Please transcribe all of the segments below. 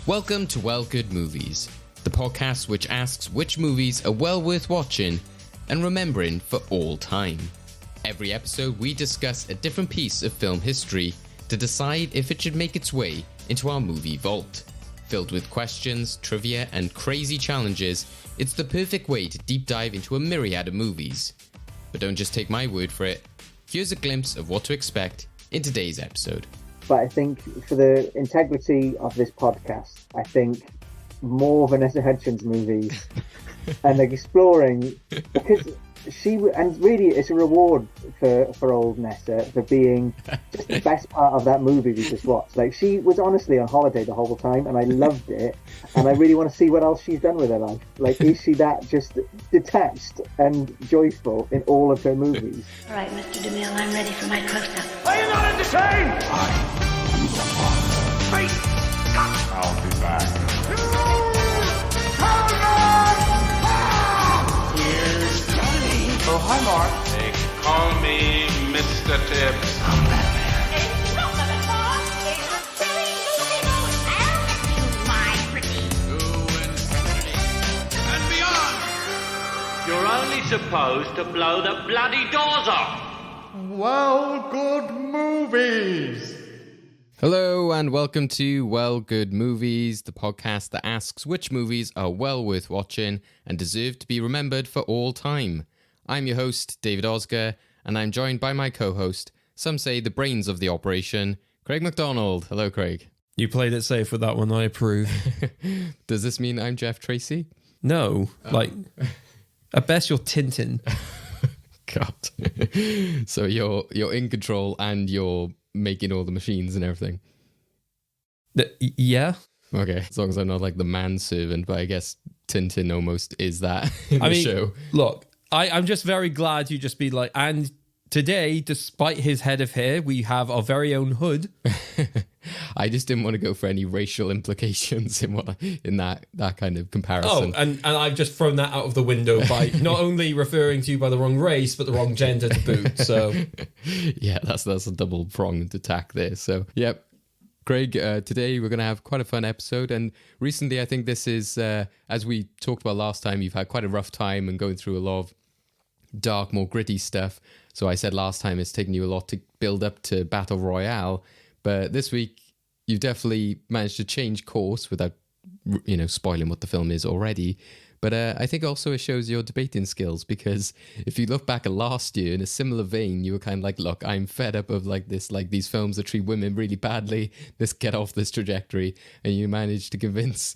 Welcome to Well Good Movies, the podcast which asks which movies are well worth watching and remembering for all time. Every episode we discuss a different piece of film history to decide if it should make its way into our movie vault. Filled with questions, trivia and crazy challenges, it's the perfect way to deep dive into a myriad of movies. But don't just take my word for it. Here's a glimpse of what to expect in today's episode. But I think for the integrity of this podcast, I think more Vanessa Hudgens movies and exploring, because and really it's a reward for old Nessa for being just the best part of that movie we just watched. Like, she was honestly on holiday the whole time and I loved it, and I really want to see what else she's done with her life. Like, is she that just detached and joyful in all of her movies? All right, Mr. DeMille, I'm ready for my close-up. Are you not entertained? I am the father. Wait! I'll be back. Here's Johnny. Oh, hi, Mark. They call me Mr. Tibbs. I'm Batman. It's not the car. It's a silly little and my pretty. To infinity and beyond. You're only supposed to blow the bloody doors off. Well, good movies. Hello and welcome to Well Good Movies, the podcast that asks which movies are well worth watching and deserve to be remembered for all time. I'm your host, David Osger, and I'm joined by my co-host, some say the brains of the operation, Craig MacDonald. Hello, Craig. You played it safe with that one, I approve. Does this mean I'm Jeff Tracy? No, at best you're Tintin. God. So you're in control and you're making all the machines and everything? Yeah. Okay, as long as I'm not like the manservant, but I guess Tintin almost is that in the show. Look, I'm just very glad you just be like, and today, despite his head of hair, we have our very own hood. I just didn't want to go for any racial implications in that kind of comparison. Oh, and I've just thrown that out of the window by not only referring to you by the wrong race, but the wrong gender to boot. So, yeah, that's a double-pronged attack there. So, yep. Craig, today we're going to have quite a fun episode. And recently, I think this is, as we talked about last time, you've had quite a rough time and going through a lot of dark, more gritty stuff. So I said last time it's taken you a lot to build up to Battle Royale. But this week, you've definitely managed to change course without, spoiling what the film is already. But I think also it shows your debating skills, because if you look back at last year in a similar vein, you were kind of like, look, I'm fed up of these films that treat women really badly. Let's get off this trajectory. And you managed to convince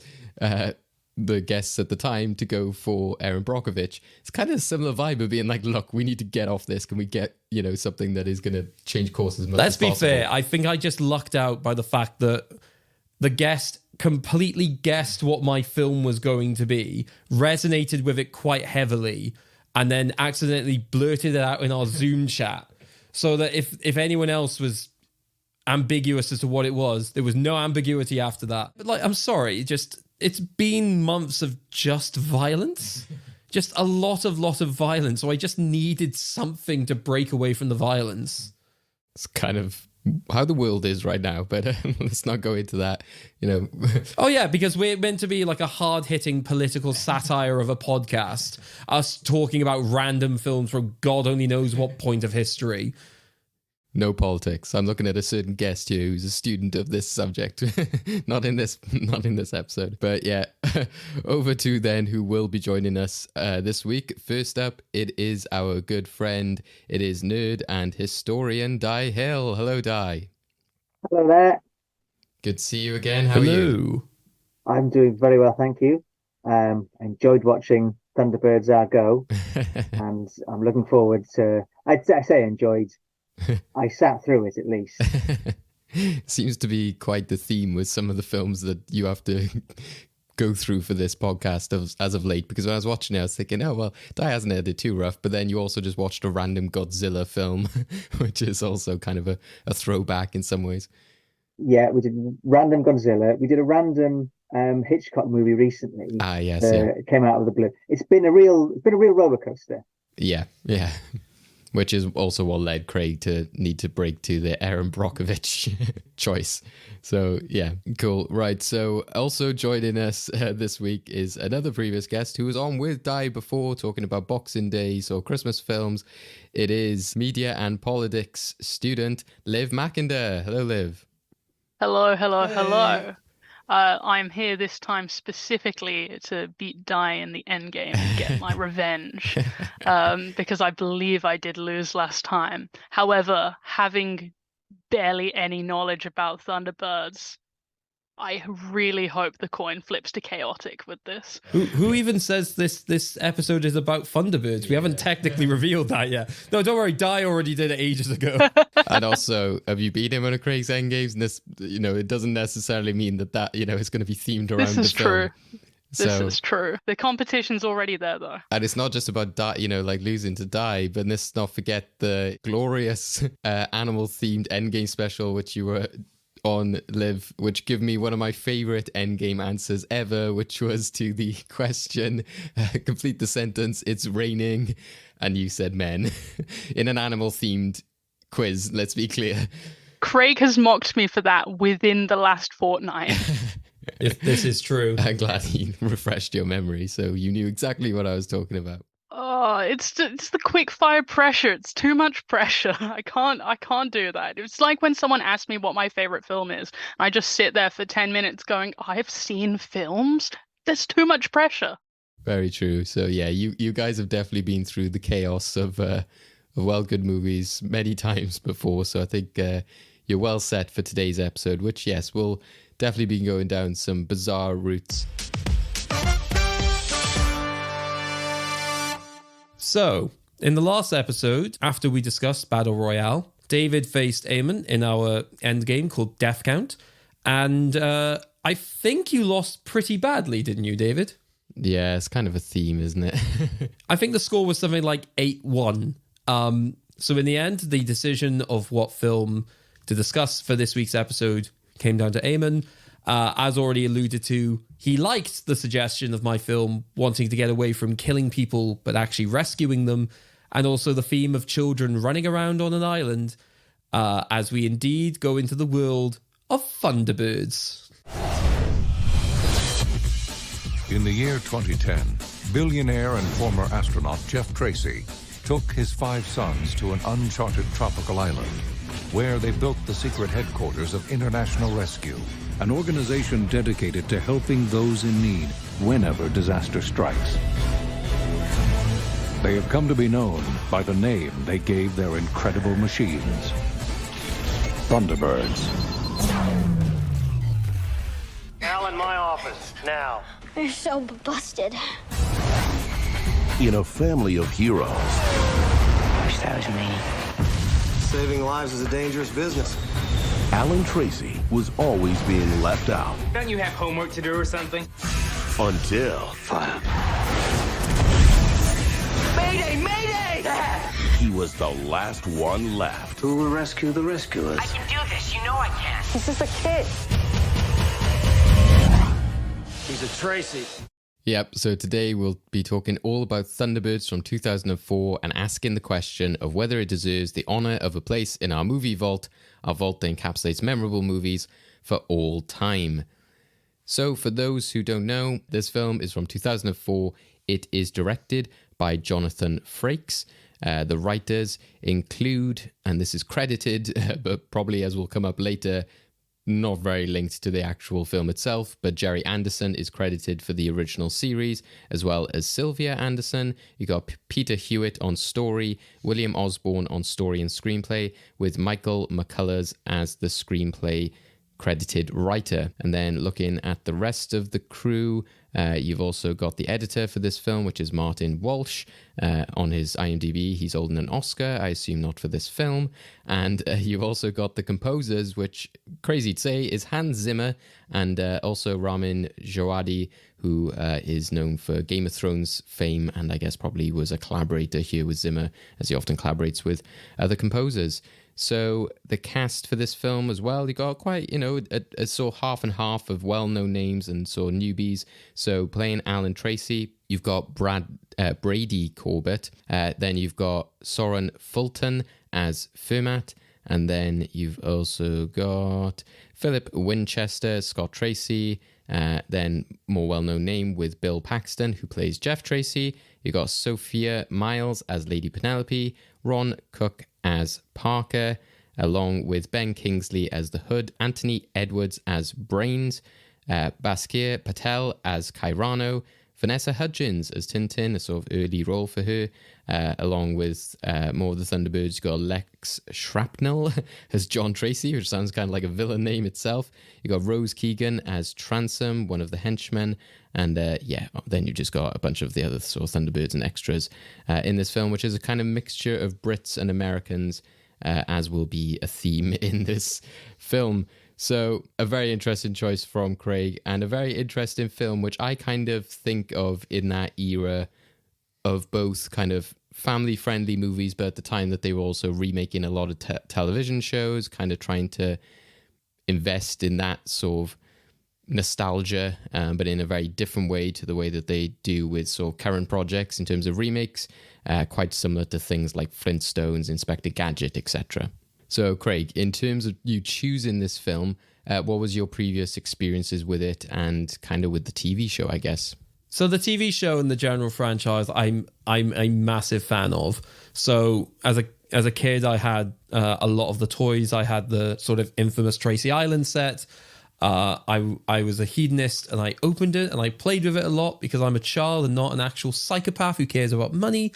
the guests at the time to go for Erin Brockovich. It's kind of a similar vibe of being like, look, we need to get off this. Can we get, something that is going to change course as much as possible? Let's be fair. I think I just lucked out by the fact that the guest completely guessed what my film was going to be, resonated with it quite heavily, and then accidentally blurted it out in our Zoom chat. So that if anyone else was ambiguous as to what it was, there was no ambiguity after that. But I'm sorry, it's been months of just violence. Just a lot of violence. So I just needed something to break away from the violence. It's kind of how the world is right now, but let's not go into that, Oh yeah, because we're meant to be like a hard-hitting political satire of a podcast. Us talking about random films from God only knows what point of history. No politics. I'm looking at a certain guest here who's a student of this subject. not in this episode. But yeah, over to then who will be joining us this week. First up, it is our good friend. It is nerd and historian Di Hill. Hello, Di. Hello there. Good to see you again. How are you? I'm doing very well, thank you. I enjoyed watching Thunderbirds Go, and I'm looking forward to. I say enjoyed. I sat through it at least. Seems to be quite the theme with some of the films that you have to go through for this podcast as of late, because when I was watching it, I was thinking, oh, well, Di hasn't had it too rough, but then you also just watched a random Godzilla film, which is also kind of a throwback in some ways. Yeah, we did random Godzilla. We did a random Hitchcock movie recently. Yes. It came out of the blue. It's been a real roller coaster. Yeah. Which is also what led Craig to need to break to the Aaron Brockovich choice. So, yeah, cool. Right. So, also joining us this week is another previous guest who was on with Di before, talking about Boxing Days or Christmas films. It is media and politics student Liv Mackender. Hello, Liv. Hello, hello, hello. I'm here this time specifically to beat Di in the end game and get my revenge, because I believe I did lose last time. However, having barely any knowledge about Thunderbirds, I really hope the coin flips to chaotic with this. Who even says this episode is about Thunderbirds? We haven't technically revealed that yet. No, don't worry. Di already did it ages ago. And also, have you beat him on a Craig's Endgames? And this, it doesn't necessarily mean that is going to be themed around the film. This is true. This is true. The competition's already there, though. And it's not just about losing to Di, but let's not forget the glorious animal-themed Endgame special, which you were on, Liv, which give me one of my favorite endgame answers ever, which was to the question, complete the sentence, it's raining, and you said men, in an animal themed quiz, let's be clear. Craig has mocked me for that within the last fortnight. If this is true. I'm glad he refreshed your memory, so you knew exactly what I was talking about. Oh, it's the quick fire pressure. It's too much pressure. I can't do that. It's like when someone asks me what my favorite film is. I just sit there for 10 minutes going, I've seen films? There's too much pressure. Very true. So yeah, you guys have definitely been through the chaos of good movies many times before. So I think you're well set for today's episode, which yes, will definitely be going down some bizarre routes. So, in the last episode, after we discussed Battle Royale, David faced Eamon in our endgame called Death Count. And I think you lost pretty badly, didn't you, David? Yeah, it's kind of a theme, isn't it? I think the score was something like 8-1. So in the end, the decision of what film to discuss for this week's episode came down to Eamon. As already alluded to, he liked the suggestion of my film wanting to get away from killing people but actually rescuing them, and also the theme of children running around on an island, as we indeed go into the world of Thunderbirds. In the year 2010, billionaire and former astronaut Jeff Tracy took his 5 sons to an uncharted tropical island, where they built the secret headquarters of International Rescue, an organization dedicated to helping those in need whenever disaster strikes. They have come to be known by the name they gave their incredible machines, Thunderbirds. Al in my office, now. You're so busted. In a family of heroes, Wish that was me. Saving lives is a dangerous business. Alan Tracy was always being left out. Don't you have homework to do or something? Until... Fire. Mayday! Mayday! he was the last one left. Who will rescue the rescuers? I can do this. You know I can. This is a kid. He's a Tracy. Yep, so today we'll be talking all about Thunderbirds from 2004 and asking the question of whether it deserves the honour of a place in our movie vault, our vault that encapsulates memorable movies for all time. So for those who don't know, this film is from 2004. It is directed by Jonathan Frakes. The writers include, and this is credited, but probably as will come up later, not very linked to the actual film itself, but Jerry Anderson is credited for the original series, as well as Sylvia Anderson. You got Peter Hewitt on story, William Osborne on story and screenplay, with Michael McCullers as the screenplay credited writer. And then looking at the rest of the crew, you've also got the editor for this film, which is Martin Walsh. On his IMDb, he's holding an Oscar, I assume not for this film. And you've also got the composers, which, crazy to say, is Hans Zimmer and also Ramin Djawadi, who is known for Game of Thrones fame, and I guess probably was a collaborator here with Zimmer, as he often collaborates with other composers. So the cast for this film as well, you got quite, a sort of half and half of well-known names and sort of newbies. So playing Alan Tracy, you've got Brady Corbett. Then you've got Soren Fulton as Fermat. And then you've also got Philip Winchester, Scott Tracy. Then more well-known name with Bill Paxton, who plays Jeff Tracy. You got Sophia Miles as Lady Penelope, Ron Cook as Parker, along with Ben Kingsley as the Hood, Anthony Edwards as Brains, Baskir Patel as Kyrano, Vanessa Hudgens as Tintin, a sort of early role for her, along with more of the Thunderbirds. You got Lex Shrapnel as John Tracy, which sounds kind of like a villain name itself. You got Rose Keegan as Transome, one of the henchmen. And then you just got a bunch of the other sort of Thunderbirds and extras in this film, which is a kind of mixture of Brits and Americans, as will be a theme in this film. So a very interesting choice from Craig, and a very interesting film, which I kind of think of in that era of both kind of family-friendly movies, but at the time that they were also remaking a lot of television shows, kind of trying to invest in that sort of nostalgia, but in a very different way to the way that they do with sort of current projects in terms of remakes, quite similar to things like Flintstones, Inspector Gadget, etc. So, Craig, in terms of you choosing this film, what was your previous experiences with it and kind of with the TV show, I guess? So the TV show and the general franchise, I'm a massive fan of. So as a kid, I had a lot of the toys. I had the sort of infamous Tracy Island set. I was a hedonist, and I opened it and I played with it a lot because I'm a child and not an actual psychopath who cares about money.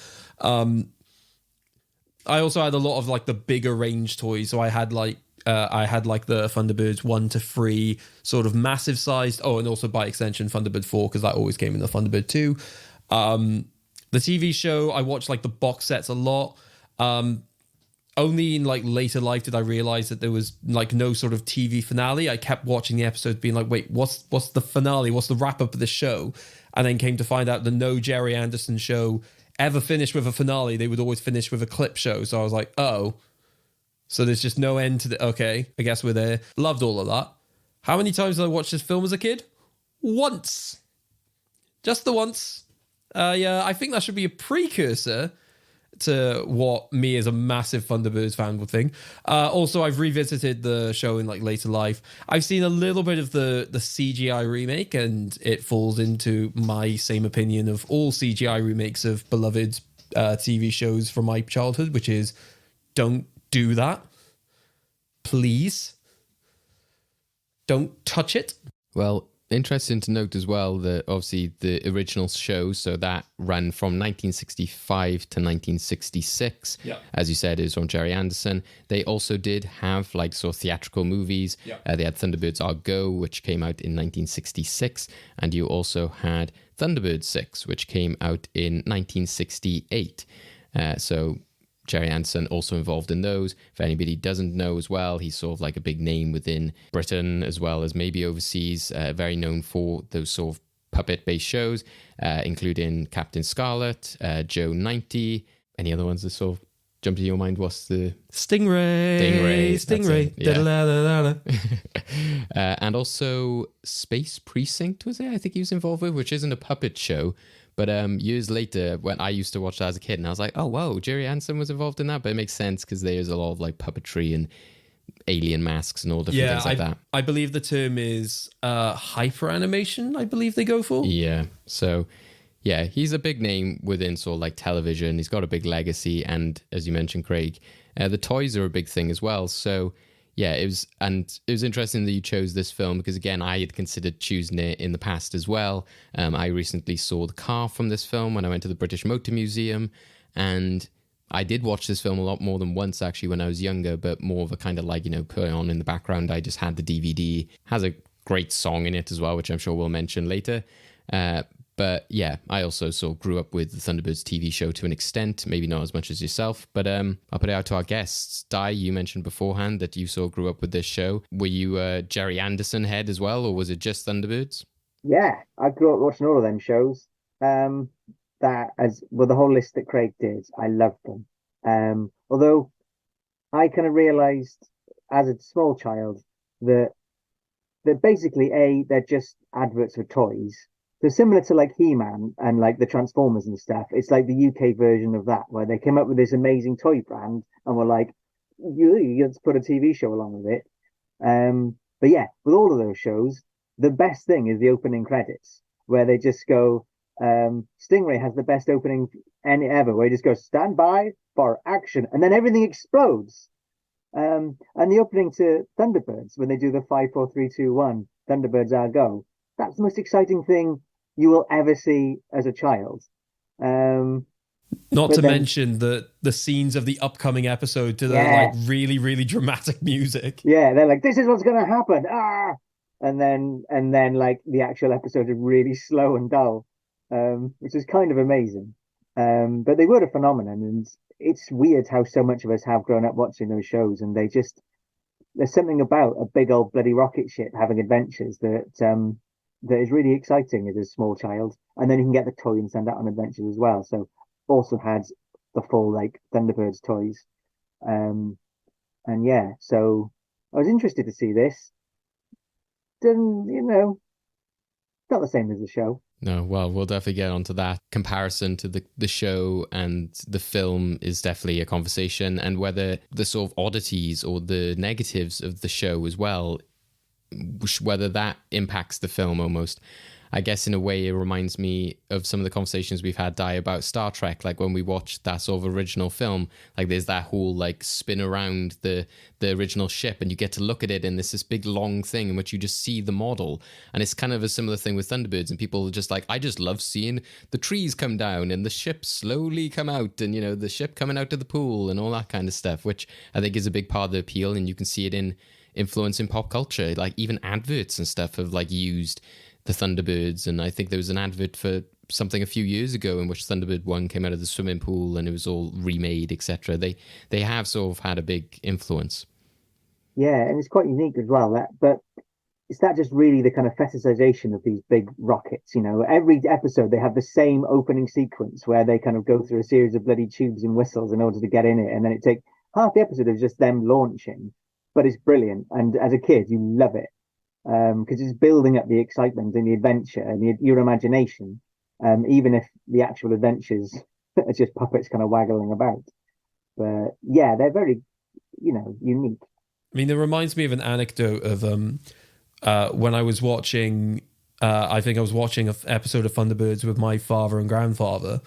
I also had a lot of like the bigger range toys. So I had like the Thunderbirds 1 to 3 sort of massive sized. Oh, and also by extension Thunderbird 4, because that always came in the Thunderbird 2. The TV show, I watched like the box sets a lot. Only in like later life did I realize that there was like no sort of TV finale. I kept watching the episodes being like, wait, what's the finale? What's the wrap up of the show? And then came to find out the no Jerry Anderson show ever finished with a finale. They would always finish with a clip show. So I was like, oh, so there's just no end to the, okay, I guess we're there. Loved all of that. How many times did I watch this film as a kid? Once. Just the once. I think that should be a precursor to what me as a massive Thunderbirds fan would think. Also, I've revisited the show in like later life. I've seen a little bit of the CGI remake, and it falls into my same opinion of all CGI remakes of beloved TV shows from my childhood, which is don't do that. Please. Don't touch it. Well, interesting to note as well that obviously the original show, so that ran from 1965 to 1966. Yeah. As you said, it was from Jerry Anderson. They also did have like sort of theatrical movies. Yeah. They had Thunderbirds Are Go, which came out in 1966. And you also had Thunderbird 6, which came out in 1968. So Jerry Anderson also involved in those. If anybody doesn't know as well, he's sort of like a big name within Britain as well as maybe overseas, very known for those sort of puppet-based shows, including Captain Scarlet, Joe 90. Any other ones that sort of jump to your mind? What's the... Stingray. Yeah. And also Space Precinct, was it? I think he was involved with, which isn't a puppet show. But years later, when I used to watch that as a kid, and I was like, oh, whoa, Jerry Anderson was involved in that. But it makes sense because there's a lot of like puppetry and alien masks and all different things like that. I believe the term is hyper animation, I believe they go for. Yeah. So, yeah, he's a big name within sort of like television. He's got a big legacy. And as you mentioned, Craig, the toys are a big thing as well. So, yeah, it was interesting that you chose this film because, again, I had considered choosing it in the past as well. I recently saw the car from this film when I went to the British Motor Museum, and I did watch this film a lot more than once, actually, when I was younger, but more of a kind of like, put it on in the background. I just had the DVD. Has a great song in it as well, which I'm sure we'll mention later. But yeah, I also sort of grew up with the Thunderbirds TV show to an extent, maybe not as much as yourself, but I'll put it out to our guests. Di, you mentioned beforehand that you sort of grew up with this show. Were you a Jerry Anderson head as well, or was it just Thunderbirds? Yeah, I grew up watching all of them shows. That as well, the whole list that Craig did, I loved them. Although I kind of realized as a small child that basically they're just adverts for toys. So similar to like He-Man and like the Transformers and stuff. It's like the UK version of that, where they came up with this amazing toy brand and were like, you let's put a TV show along with it. But yeah, with all of those shows, the best thing is the opening credits, where they just go, Stingray has the best opening any ever, where he just goes, stand by for action, and then everything explodes. And the opening to Thunderbirds, when they do the 5, 4, 3, 2, 1, Thunderbirds are go. That's the most exciting thing you will ever see as a child. Not to mention the scenes of the upcoming episode to the like really, really dramatic music. Yeah, they're like, this is what's gonna happen. Ah, and then like the actual episodes are really slow and dull, which is kind of amazing. But they were a phenomenon, and it's weird how so much of us have grown up watching those shows, and there's something about a big old bloody rocket ship having adventures that is really exciting as a small child. And then you can get the toy and send out on adventures as well. So also had the full like Thunderbirds toys. And yeah, so I was interested to see this. Didn't, not the same as the show. No, well, we'll definitely get onto that. Comparison to the show and the film is definitely a conversation, and whether the sort of oddities or the negatives of the show as well, whether that impacts the film almost. I guess in a way it reminds me of some of the conversations we've had, Di, about Star Trek, like when we watched that sort of original film, like there's that whole like spin around the original ship and you get to look at it and there's this big long thing in which you just see the model. And it's kind of a similar thing with Thunderbirds, and people are just like, I just love seeing the trees come down and the ship slowly come out, and the ship coming out of the pool and all that kind of stuff, which I think is a big part of the appeal. And you can see it in influence in pop culture, like even adverts and stuff have like used the Thunderbirds. And I think there was an advert for something a few years ago in which Thunderbird 1 came out of the swimming pool and it was all remade, etc. They have sort of had a big influence. Yeah, and it's quite unique as well. But is that just really the kind of fetishization of these big rockets? Every episode they have the same opening sequence where they kind of go through a series of bloody tubes and whistles in order to get in it, and then it takes half the episode of just them launching. But it's brilliant, and as a kid you love it. Because it's building up the excitement and the adventure and your imagination, even if the actual adventures are just puppets kind of waggling about. But yeah, they're very, unique. I mean, it reminds me of an anecdote of when I was watching, I think I was watching an episode of Thunderbirds with my father and grandfather.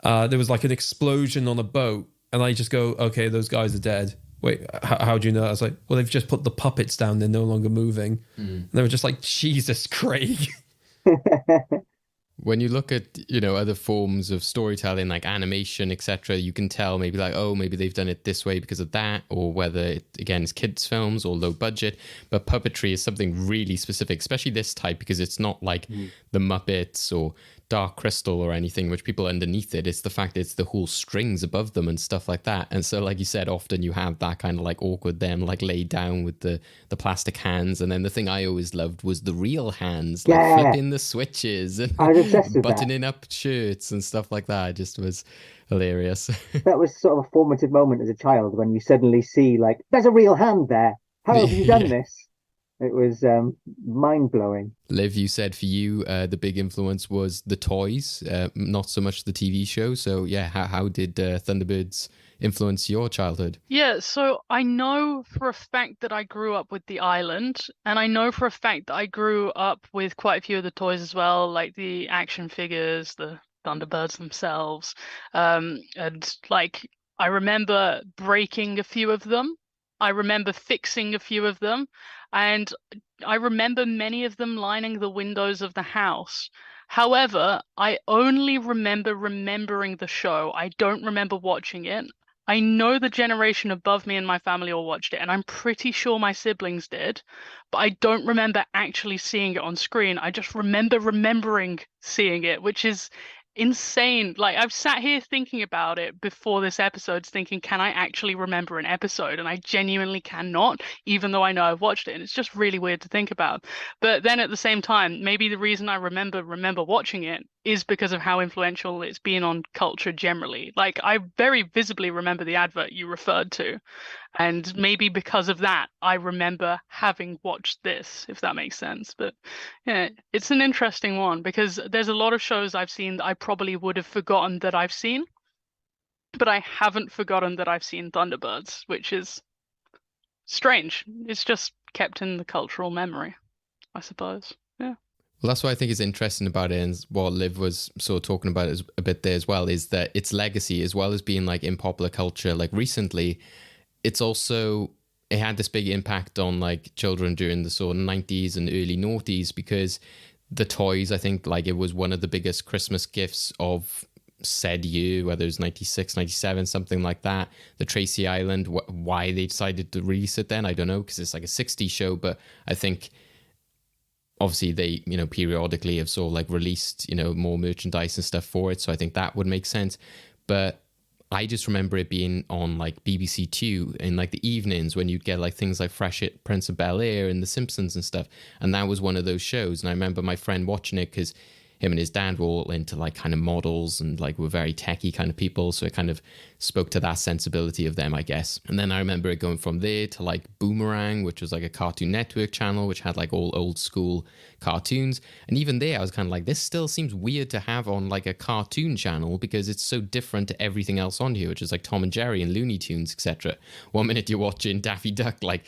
There was like an explosion on a boat, and I just go, okay, those guys are dead. Wait, how do you know? I was like, well, they've just put the puppets down. They're no longer moving. And they were just like, Jesus, Craig. When you look at, other forms of storytelling like animation, etc., you can tell maybe like, oh, maybe they've done it this way because of that, or whether it, again, is kids' films or low budget. But puppetry is something really specific, especially this type, because it's not like the Muppets or Dark Crystal or anything, which people underneath it. It's the fact that it's the whole strings above them and stuff like that. And so, like you said, often you have that kind of like awkward them like laid down with the plastic hands. And then the thing I always loved was the real hands, like flipping the switches and buttoning up shirts and stuff like that. It just was hilarious. That was sort of a formative moment as a child when you suddenly see like, there's a real hand there. How have you done this? It was mind-blowing. Liv, you said for you, the big influence was the toys, not so much the TV show. So yeah, how did Thunderbirds influence your childhood? Yeah, so I know for a fact that I grew up with the island, and I know for a fact that I grew up with quite a few of the toys as well, like the action figures, the Thunderbirds themselves. And like, I remember breaking a few of them. I remember fixing a few of them, and I remember many of them lining the windows of the house. However, I only remember remembering the show. I don't remember watching it. I know the generation above me and my family all watched it, and I'm pretty sure my siblings did, but I don't remember actually seeing it on screen. I just remember remembering seeing it, which is insane. Like, I've sat here thinking about it before this episode, thinking, can I actually remember an episode? And I genuinely cannot, even though I know I've watched it, and it's just really weird to think about. But then at the same time, maybe the reason I remember watching it is because of how influential it's been on culture generally. Like, I very visibly remember the advert you referred to, and maybe because of that, I remember having watched this, if that makes sense. But yeah, it's an interesting one because there's a lot of shows I've seen that I probably would have forgotten that I've seen, but I haven't forgotten that I've seen Thunderbirds, which is strange. It's just kept in the cultural memory, I suppose. Yeah. Well, that's what I think is interesting about it, and what Liv was sort of talking about is a bit there as well, is that its legacy, as well as being like in popular culture, like recently, it had this big impact on like children during the sort of 90s and early noughties, because the toys, I think, like it was one of the biggest Christmas gifts of said year, whether it was 96, 97, something like that. The Tracy Island, why they decided to release it then, I don't know, because it's like a 60s show, but I think obviously they, periodically have sort of like released, more merchandise and stuff for it. So I think that would make sense. But I just remember it being on like BBC Two in like the evenings when you'd get like things like Fresh Prince of Bel-Air and The Simpsons and stuff. And that was one of those shows. And I remember my friend watching it because him and his dad were all into like kind of models and like were very techie kind of people. So it kind of spoke to that sensibility of them, I guess. And then I remember it going from there to like Boomerang, which was like a Cartoon Network channel, which had like all old school cartoons. And even there, I was kind of like, this still seems weird to have on like a cartoon channel because it's so different to everything else on here, which is like Tom and Jerry and Looney Tunes, etc. One minute you're watching Daffy Duck, like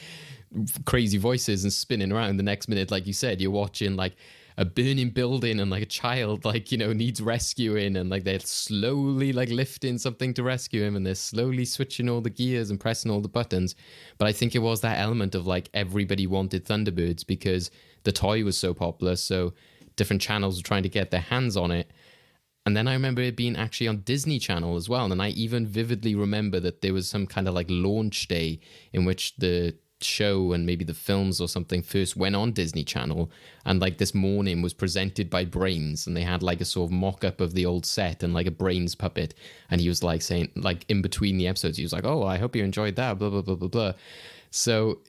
crazy voices and spinning around. The next minute, like you said, you're watching like a burning building and like a child like needs rescuing, and like they're slowly like lifting something to rescue him, and they're slowly switching all the gears and pressing all the buttons. But I think it was that element of like everybody wanted Thunderbirds because the toy was so popular, so different channels were trying to get their hands on it. And then I remember it being actually on Disney Channel as well, and I even vividly remember that there was some kind of like launch day in which the show and maybe the films or something first went on Disney Channel, and like this morning was presented by Brains, and they had like a sort of mock-up of the old set and like a Brains puppet, and he was like saying, like in between the episodes, he was like, oh, I hope you enjoyed that, blah blah blah blah blah. So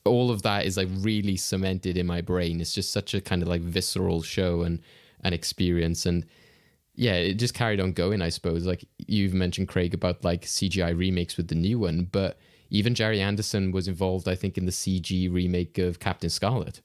all of that is like really cemented in my brain. It's just such a kind of like visceral show and an experience. And yeah, it just carried on going, I suppose. Like you've mentioned, Craig, about like CGI remakes with the new one, but even Jerry Anderson was involved, I think, in the CG remake of Captain Scarlet.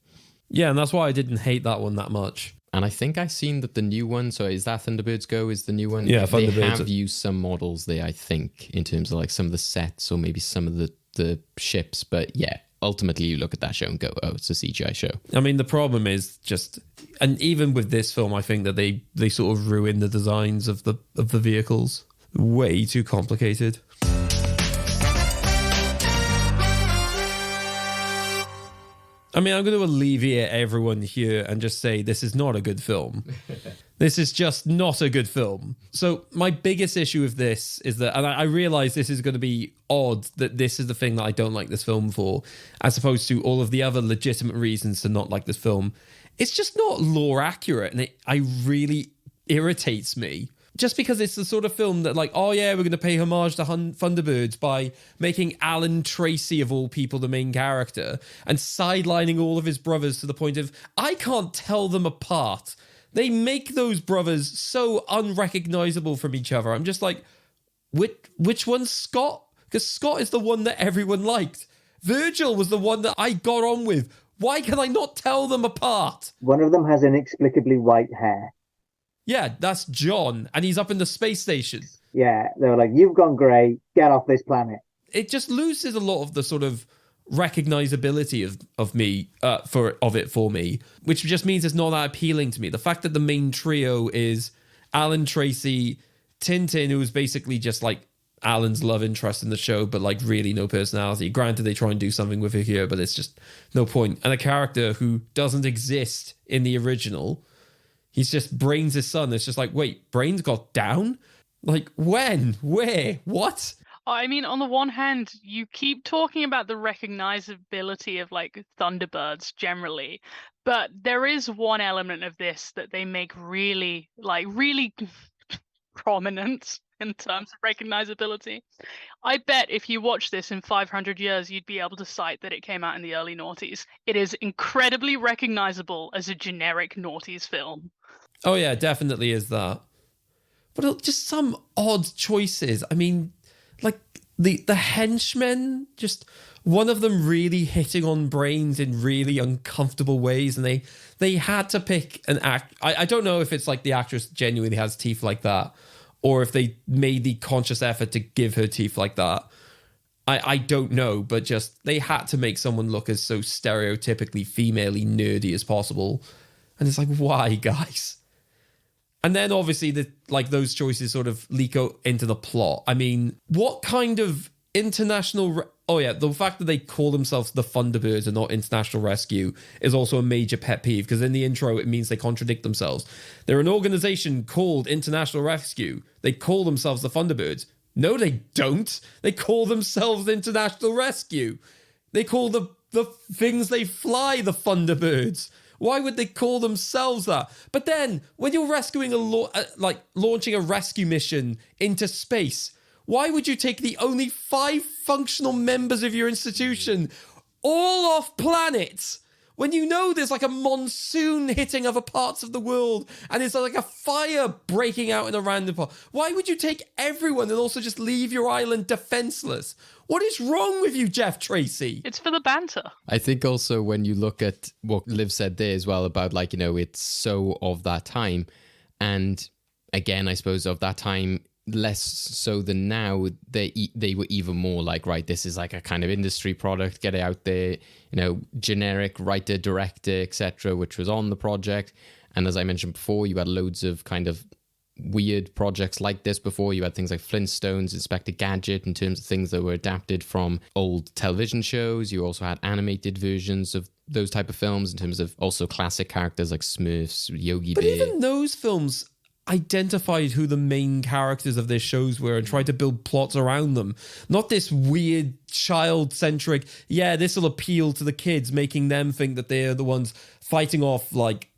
Yeah, and that's why I didn't hate that one that much. And I think I've seen that the new one, so is that Thunderbirds Go is the new one? Yeah, they Thunderbirds. have used some models there, I think, in terms of like some of the sets or maybe some of the ships. But yeah, ultimately you look at that show and go, oh, it's a CGI show. I mean, the problem is just, and even with this film, I think that they sort of ruin the designs of the vehicles. Way too complicated. I mean, I'm going to alleviate everyone here and just say this is not a good film. This is just not a good film. So my biggest issue with this is that, and I realize this is going to be odd that this is the thing that I don't like this film for, as opposed to all of the other legitimate reasons to not like this film. It's just not lore accurate, and it really irritates me. Just because it's the sort of film that like, oh yeah, we're going to pay homage to Thunderbirds by making Alan Tracy, of all people, the main character, and sidelining all of his brothers to the point of, I can't tell them apart. They make those brothers so unrecognizable from each other. I'm just like, which one's Scott? Because Scott is the one that everyone liked. Virgil was the one that I got on with. Why can I not tell them apart? One of them has inexplicably white hair. Yeah, that's John, and he's up in the space station. Yeah, they were like, you've gone grey, get off this planet. It just loses a lot of the sort of recognizability of it for me, which just means it's not that appealing to me. The fact that the main trio is Alan Tracy, Tintin, who is basically just like Alan's love interest in the show, but like really no personality. Granted, they try and do something with her here, but it's just no point. And a character who doesn't exist in the original. He's just Brains' son. It's just like, wait, Brains got down? Like, when? Where? What? I mean, on the one hand, you keep talking about the recognizability of like Thunderbirds generally, but there is one element of this that they make really prominent in terms of recognizability. I bet if you watch this in 500 years, you'd be able to cite that it came out in the early noughties. It is incredibly recognizable as a generic noughties film. Oh yeah, definitely is that. But just some odd choices. I mean, like the henchmen, just one of them really hitting on brains in really uncomfortable ways, and they had to pick an act. I don't know if it's like the actress genuinely has teeth like that, or if they made the conscious effort to give her teeth like that. I don't know, but just they had to make someone look as so stereotypically female-y nerdy as possible. And it's like, why, guys? And then obviously those choices sort of leak out into the plot. I mean, what kind of international... the fact that they call themselves the Thunderbirds and not International Rescue is also a major pet peeve, because in the intro it means they contradict themselves. They're an organization called International Rescue. They call themselves the Thunderbirds. No, they don't. They call themselves International Rescue. They call the things they fly the Thunderbirds. Why would they call themselves that? But then, when you're rescuing launching a rescue mission into space, why would you take the only 5 functional members of your institution all off planet? When you know there's like a monsoon hitting other parts of the world and there's like a fire breaking out in a random part. Why would you take everyone and also just leave your island defenseless? What is wrong with you, Jeff Tracy? It's for the banter. I think also when you look at what Liv said there as well about like, it's so of that time. And again, I suppose of that time, less so than now, they were even more like, right, this is like a kind of industry product, get it out there, generic writer, director, etc., which was on the project. And as I mentioned before, you had loads of kind of weird projects like this before. You had things like Flintstones, Inspector Gadget, in terms of things that were adapted from old television shows. You also had animated versions of those type of films in terms of also classic characters like Smurfs, Yogi Bear. But even those films identified who the main characters of their shows were and tried to build plots around them. Not this weird child-centric, this will appeal to the kids, making them think that they're the ones fighting off like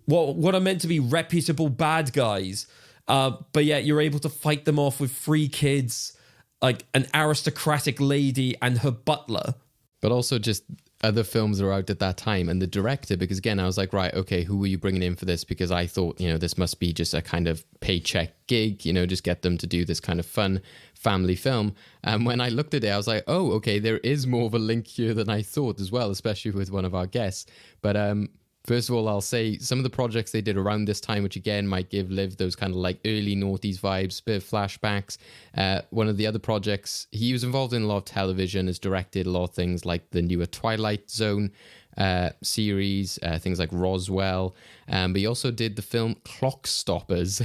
what are meant to be reputable bad guys. But yet you're able to fight them off with 3 kids, like an aristocratic lady and her butler. But also just other films that were out at that time, and the director, because again, I was like, right, okay, who were you bringing in for this? Because I thought, this must be just a kind of paycheck gig, just get them to do this kind of fun family film. And when I looked at it, I was like, oh, okay, there is more of a link here than I thought as well, especially with one of our guests. But first of all, I'll say some of the projects they did around this time, which again might give Liv those kind of like early noughties vibes, bit of flashbacks. One of the other projects, he was involved in a lot of television, has directed a lot of things like the newer Twilight Zone series, things like Roswell. But he also did the film Clock Stoppers,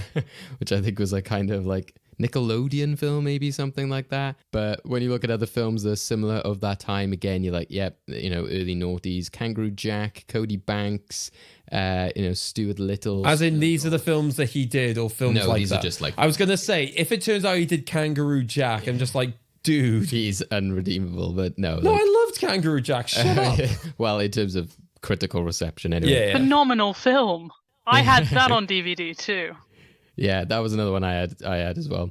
which I think was a kind of like Nickelodeon film, maybe something like that. But when you look at other films that are similar of that time, again, you're like, yep, early noughties, Kangaroo Jack, Cody Banks, Stuart Little. As in, these are the films that he did, or films like that? No, these are just like... I was going to say, if it turns out he did Kangaroo Jack, I'm just like, dude. He's unredeemable, but no. No, I loved Kangaroo Jack, shut up. Well, in terms of critical reception, anyway. Yeah. Phenomenal film. I had that on DVD too. Yeah, that was another one I had as well.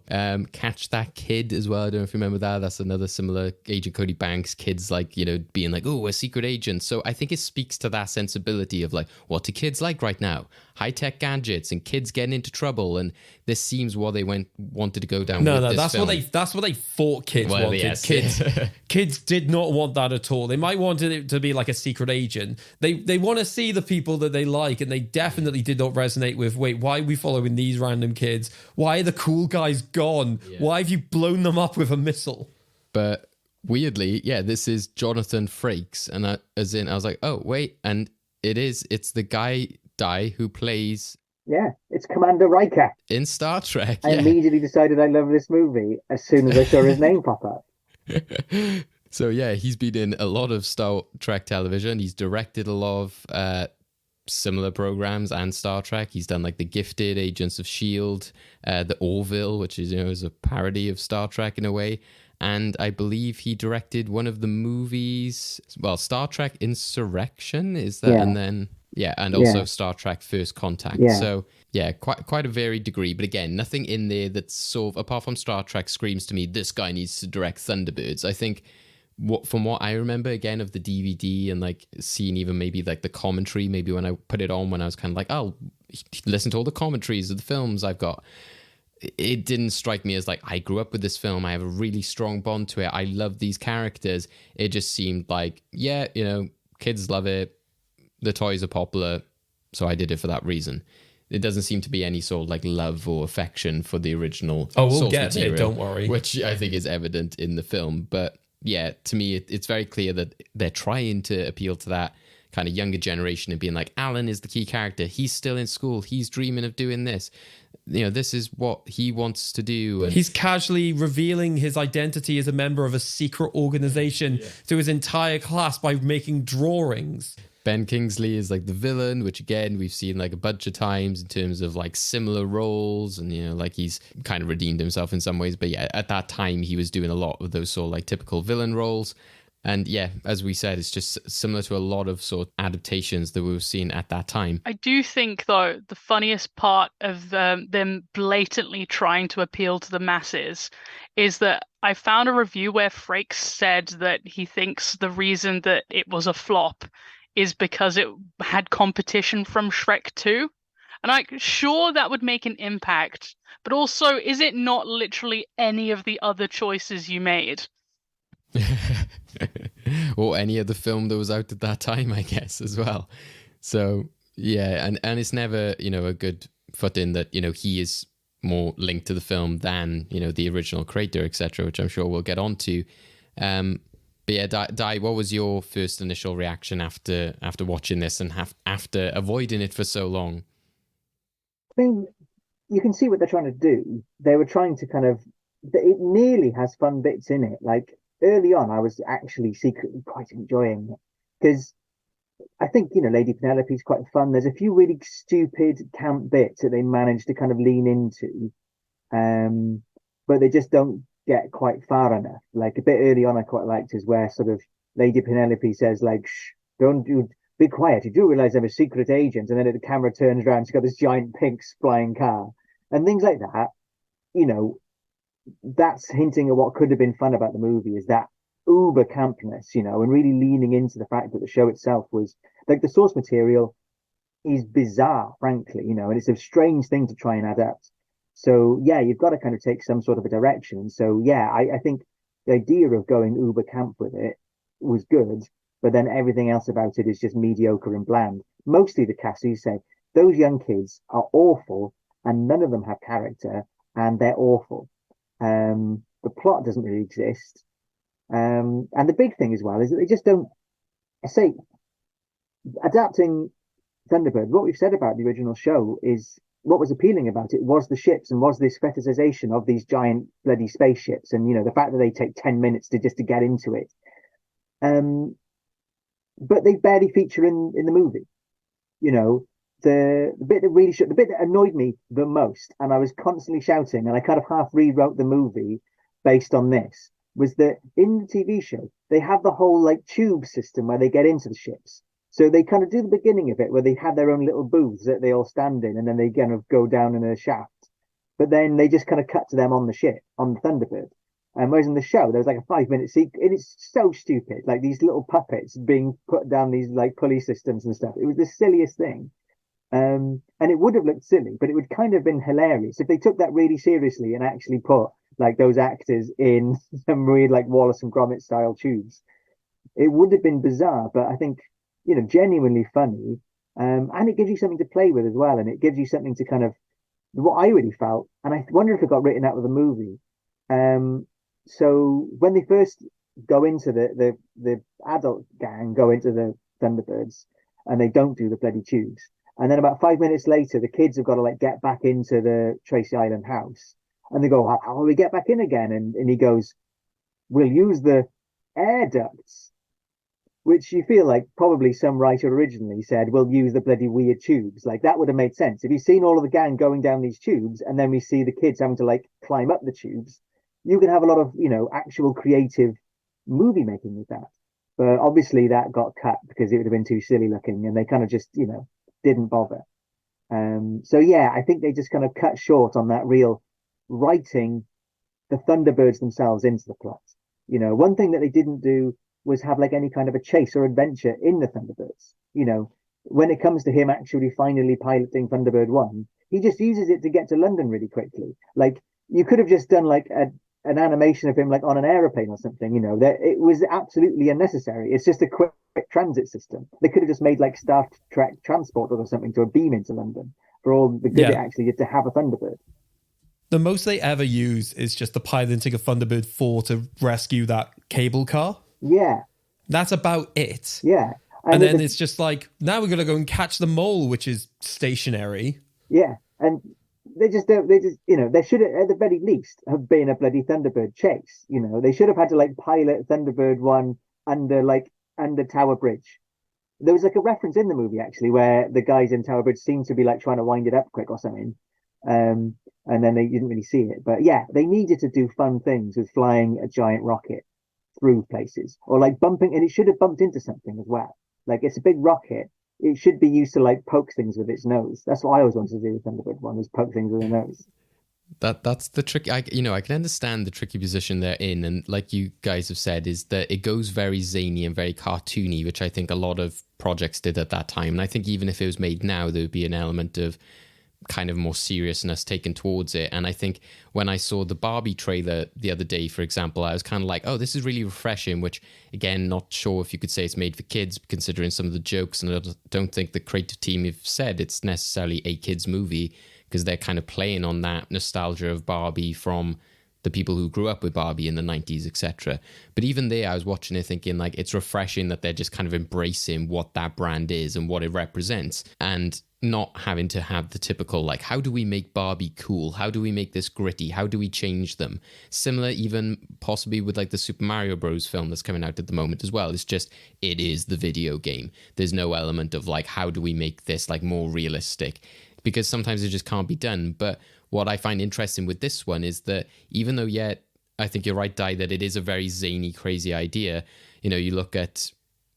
Catch That Kid as well. I don't know if you remember that. That's another similar Agent Cody Banks. Kids like, being like, oh, we're secret agents. So I think it speaks to that sensibility of like, what do kids like right now? High-tech gadgets and kids getting into trouble. And this seems what they wanted to go down with this that's film. that's what they thought kids wanted. Yes. Kids did not want that at all. They might want it to be like a secret agent. They want to see the people that they like, and they definitely did not resonate with, wait, why are we following these random kids? Why are the cool guys gone? Yeah. Why have you blown them up with a missile? But weirdly, this is Jonathan Frakes. And I was like, oh, wait. And it's the guy who plays... Yeah, it's Commander Riker. In Star Trek, I immediately decided I love this movie as soon as I saw his name pop up. So yeah, he's been in a lot of Star Trek television. He's directed a lot of similar programs and Star Trek. He's done like The Gifted, Agents of S.H.I.E.L.D., The Orville, which is a parody of Star Trek in a way. And I believe he directed one of the movies, Star Trek Insurrection, is that? Yeah. And then... Yeah, and also Star Trek First Contact. Yeah. So, quite a varied degree. But again, nothing in there that's sort of, apart from Star Trek, screams to me, this guy needs to direct Thunderbirds. I think, from what I remember, again, of the DVD and like seeing even maybe like the commentary, maybe when I put it on when I was kind of like, oh, listen to all the commentaries of the films I've got. It didn't strike me as like, I grew up with this film, I have a really strong bond to it, I love these characters. It just seemed like, yeah, you know, kids love it, the toys are popular, so I did it for that reason. It doesn't seem to be any sort of like love or affection for the original source material, don't worry. which I think is evident in the film. But yeah, to me, it's very clear that they're trying to appeal to that kind of younger generation and being like, Alan is the key character. He's still in school. He's dreaming of doing this. You know, this is what he wants to do. And he's casually revealing his identity as a member of a secret organization to his entire class by making drawings. Ben Kingsley is like the villain, which again, we've seen like a bunch of times in terms of like similar roles. And, you know, like he's kind of redeemed himself in some ways. But yeah, at that time, he was doing a lot of those sort of like typical villain roles. And yeah, as we said, it's just similar to a lot of sort of adaptations that we were seeing at that time. I do think, though, the funniest part of them blatantly trying to appeal to the masses is that I found a review where Frakes said that he thinks the reason that it was a flop is because it had competition from Shrek 2. And I'm sure that would make an impact. But also, is it not literally any of the other choices you made? Or any other film that was out at that time, I guess, as well. So yeah, and it's never, you know, a good foot in that, you know, he is more linked to the film than, you know, the original creator, etc., which I'm sure we'll get onto. But yeah, Di, what was your first initial reaction after watching this and after avoiding it for so long? I mean, you can see what they're trying to do. They were trying to kind of, it nearly has fun bits in it. Like early on, I was actually secretly quite enjoying it because I think, you know, Lady Penelope's quite fun. There's a few really stupid camp bits that they manage to kind of lean into, but they just don't get quite far enough. Like a bit early on, I quite liked is where sort of Lady Penelope says like, "Shh, don't do, be quiet. You do realize I'm a secret agent," and then the camera turns around, she's got this giant pink flying car and things like that. You know, that's hinting at what could have been fun about the movie is that uber campness, you know, and really leaning into the fact that the show itself was like the source material is bizarre, frankly, you know, and it's a strange thing to try and adapt. So yeah, you've got to kind of take some sort of a direction. So yeah, I think the idea of going uber camp with it was good, but then everything else about it is just mediocre and bland. Mostly the cast, you say, those young kids are awful and none of them have character and they're awful. The plot doesn't really exist. And the big thing as well is that they just don't, I say, adapting Thunderbird, what we've said about the original show is what was appealing about it was the ships and was this fetishization of these giant bloody spaceships and, you know, the fact that they take 10 minutes to get into it. But they barely feature in the movie. You know, the bit that really the bit that annoyed me the most, and I was constantly shouting, and I kind of half rewrote the movie based on this, was that in the TV show, they have the whole like tube system where they get into the ships. So they kind of do the beginning of it where they have their own little booths that they all stand in, and then they kind of go down in a shaft. But then they just kind of cut to them on the ship, on the Thunderbird. And whereas in the show, there was like a 5-minute sequence, and it's so stupid, like these little puppets being put down these like pulley systems and stuff. It was the silliest thing. And it would have looked silly, but it would kind of been hilarious if they took that really seriously and actually put like those actors in some weird like Wallace and Gromit style tubes. It would have been bizarre, but I think, you know, genuinely funny. And it gives you something to play with as well, and it gives you something to kind of what I really felt, and I wonder if it got written out of the movie. So when they first go into the adult gang go into the Thunderbirds and they don't do the bloody tubes. And then about 5 minutes later, the kids have got to like get back into the Tracy Island house. And they go, how will we get back in again? And he goes, we'll use the air ducts, which you feel like probably some writer originally said, we'll use the bloody weird tubes. Like that would have made sense. If you've seen all of the gang going down these tubes and then we see the kids having to like climb up the tubes, you can have a lot of, you know, actual creative movie making with that. But obviously that got cut because it would have been too silly looking and they kind of just, you know, didn't bother. So yeah, I think they just kind of cut short on that real writing the Thunderbirds themselves into the plot. You know, one thing that they didn't do was have like any kind of a chase or adventure in the Thunderbirds. You know, when it comes to him actually finally piloting Thunderbird 1, he just uses it to get to London really quickly. Like, you could have just done like an animation of him like on an aeroplane or something, you know, that it was absolutely unnecessary. It's just a quick transit system. They could have just made like Star Trek transport or something to beam into London for all the good it actually did to have a Thunderbird. The most they ever use is just the piloting of Thunderbird 4 to rescue that cable car. Yeah. That's about it. Yeah. And then it's just like, now we're going to go and catch the mole, which is stationary. Yeah. And they just don't, you know, they should have, at the very least, have been a bloody Thunderbird chase. You know, they should have had to like pilot Thunderbird 1 under Tower Bridge. There was like a reference in the movie actually where the guys in Tower Bridge seemed to be like trying to wind it up quick or something. And then they didn't really see it. But yeah, they needed to do fun things with flying a giant rocket through places or like bumping, and it should have bumped into something as well. Like, it's a big rocket. It should be used to like poke things with its nose. That's what I always wanted to do with Thunderbird 1, was poke things with the nose. That's the trick. I can understand the tricky position they're in, and like you guys have said, is that it goes very zany and very cartoony, which I think a lot of projects did at that time. And I think even if it was made now, there would be an element of kind of more seriousness taken towards it. And I think when I saw the Barbie trailer the other day, for example, I was kind of like, oh, this is really refreshing, which again, not sure if you could say it's made for kids considering some of the jokes. And I don't think the creative team have said it's necessarily a kids movie, because they're kind of playing on that nostalgia of Barbie from the people who grew up with Barbie in the 90s, etc. But even there, I was watching it thinking like, it's refreshing that they're just kind of embracing what that brand is and what it represents, and not having to have the typical like, how do we make Barbie cool? How do we make this gritty? How do we change them? Similar even possibly with like the Super Mario Bros. Film that's coming out at the moment as well. It's just, it is the video game. There's no element of like, how do we make this like more realistic? Because sometimes it just can't be done. But what I find interesting with this one is that even though, I think you're right, Di, that it is a very zany, crazy idea. You know, you look at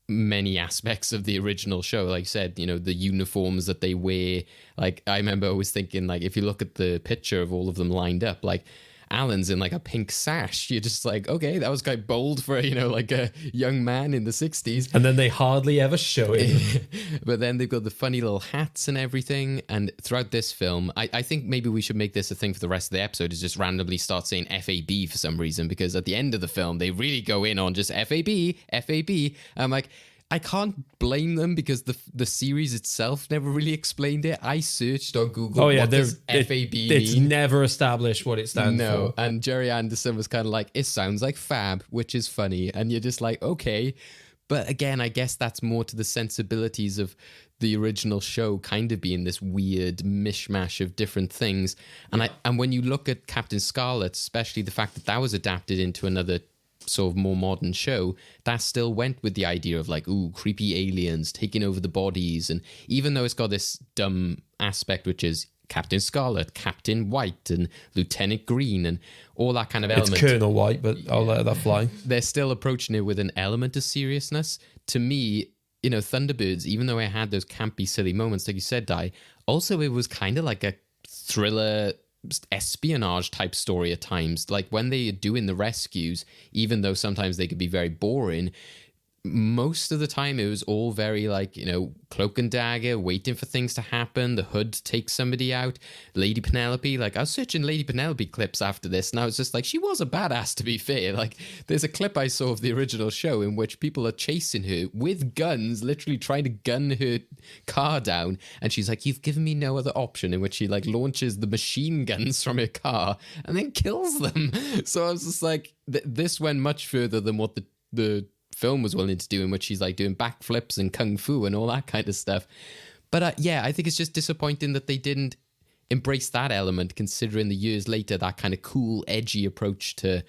many aspects of the original show, like you said, you know, the uniforms that they wear. Like, I remember always thinking, like, if you look at the picture of all of them lined up, like, Alan's in like a pink sash. You're just like, okay, that was quite bold for, you know, like a young man in the 60s. And then they hardly ever show it. But then they've got the funny little hats and everything. And throughout this film, I think maybe we should make this a thing for the rest of the episode, is just randomly start saying F.A.B. for some reason, because at the end of the film, they really go in on just F.A.B., F.A.B. I'm like, I can't blame them, because the series itself never really explained it. I searched on Google, what does F.A.B. mean? It's never established what it stands for. No, and Jerry Anderson was kind of like, it sounds like F.A.B., which is funny. And you're just like, okay. But again, I guess that's more to the sensibilities of the original show kind of being this weird mishmash of different things. And when you look at Captain Scarlet, especially the fact that was adapted into another sort of more modern show, that still went with the idea of like, ooh, creepy aliens taking over the bodies. And even though it's got this dumb aspect, which is Captain Scarlet, Captain White, and Lieutenant Green, and all that kind of element. It's Colonel White, but I'll let that fly. They're still approaching it with an element of seriousness. To me, you know, Thunderbirds, even though it had those campy, silly moments, like you said, Di, also it was kind of like a thriller espionage type story at times. Like when they are doing the rescues, even though sometimes they could be very boring, most of the time it was all very like, you know, cloak and dagger, waiting for things to happen. The Hood takes somebody out. Lady Penelope, like I was searching Lady Penelope clips after this, and I was just like, she was a badass, to be fair. Like there's a clip I saw of the original show in which people are chasing her with guns, literally trying to gun her car down, and she's like, you've given me no other option, in which she like launches the machine guns from her car and then kills them. So I was just like, this went much further than what the film was willing to do, in which she's like doing backflips and kung fu and all that kind of stuff. But I think it's just disappointing that they didn't embrace that element, considering the years later that kind of cool, edgy approach to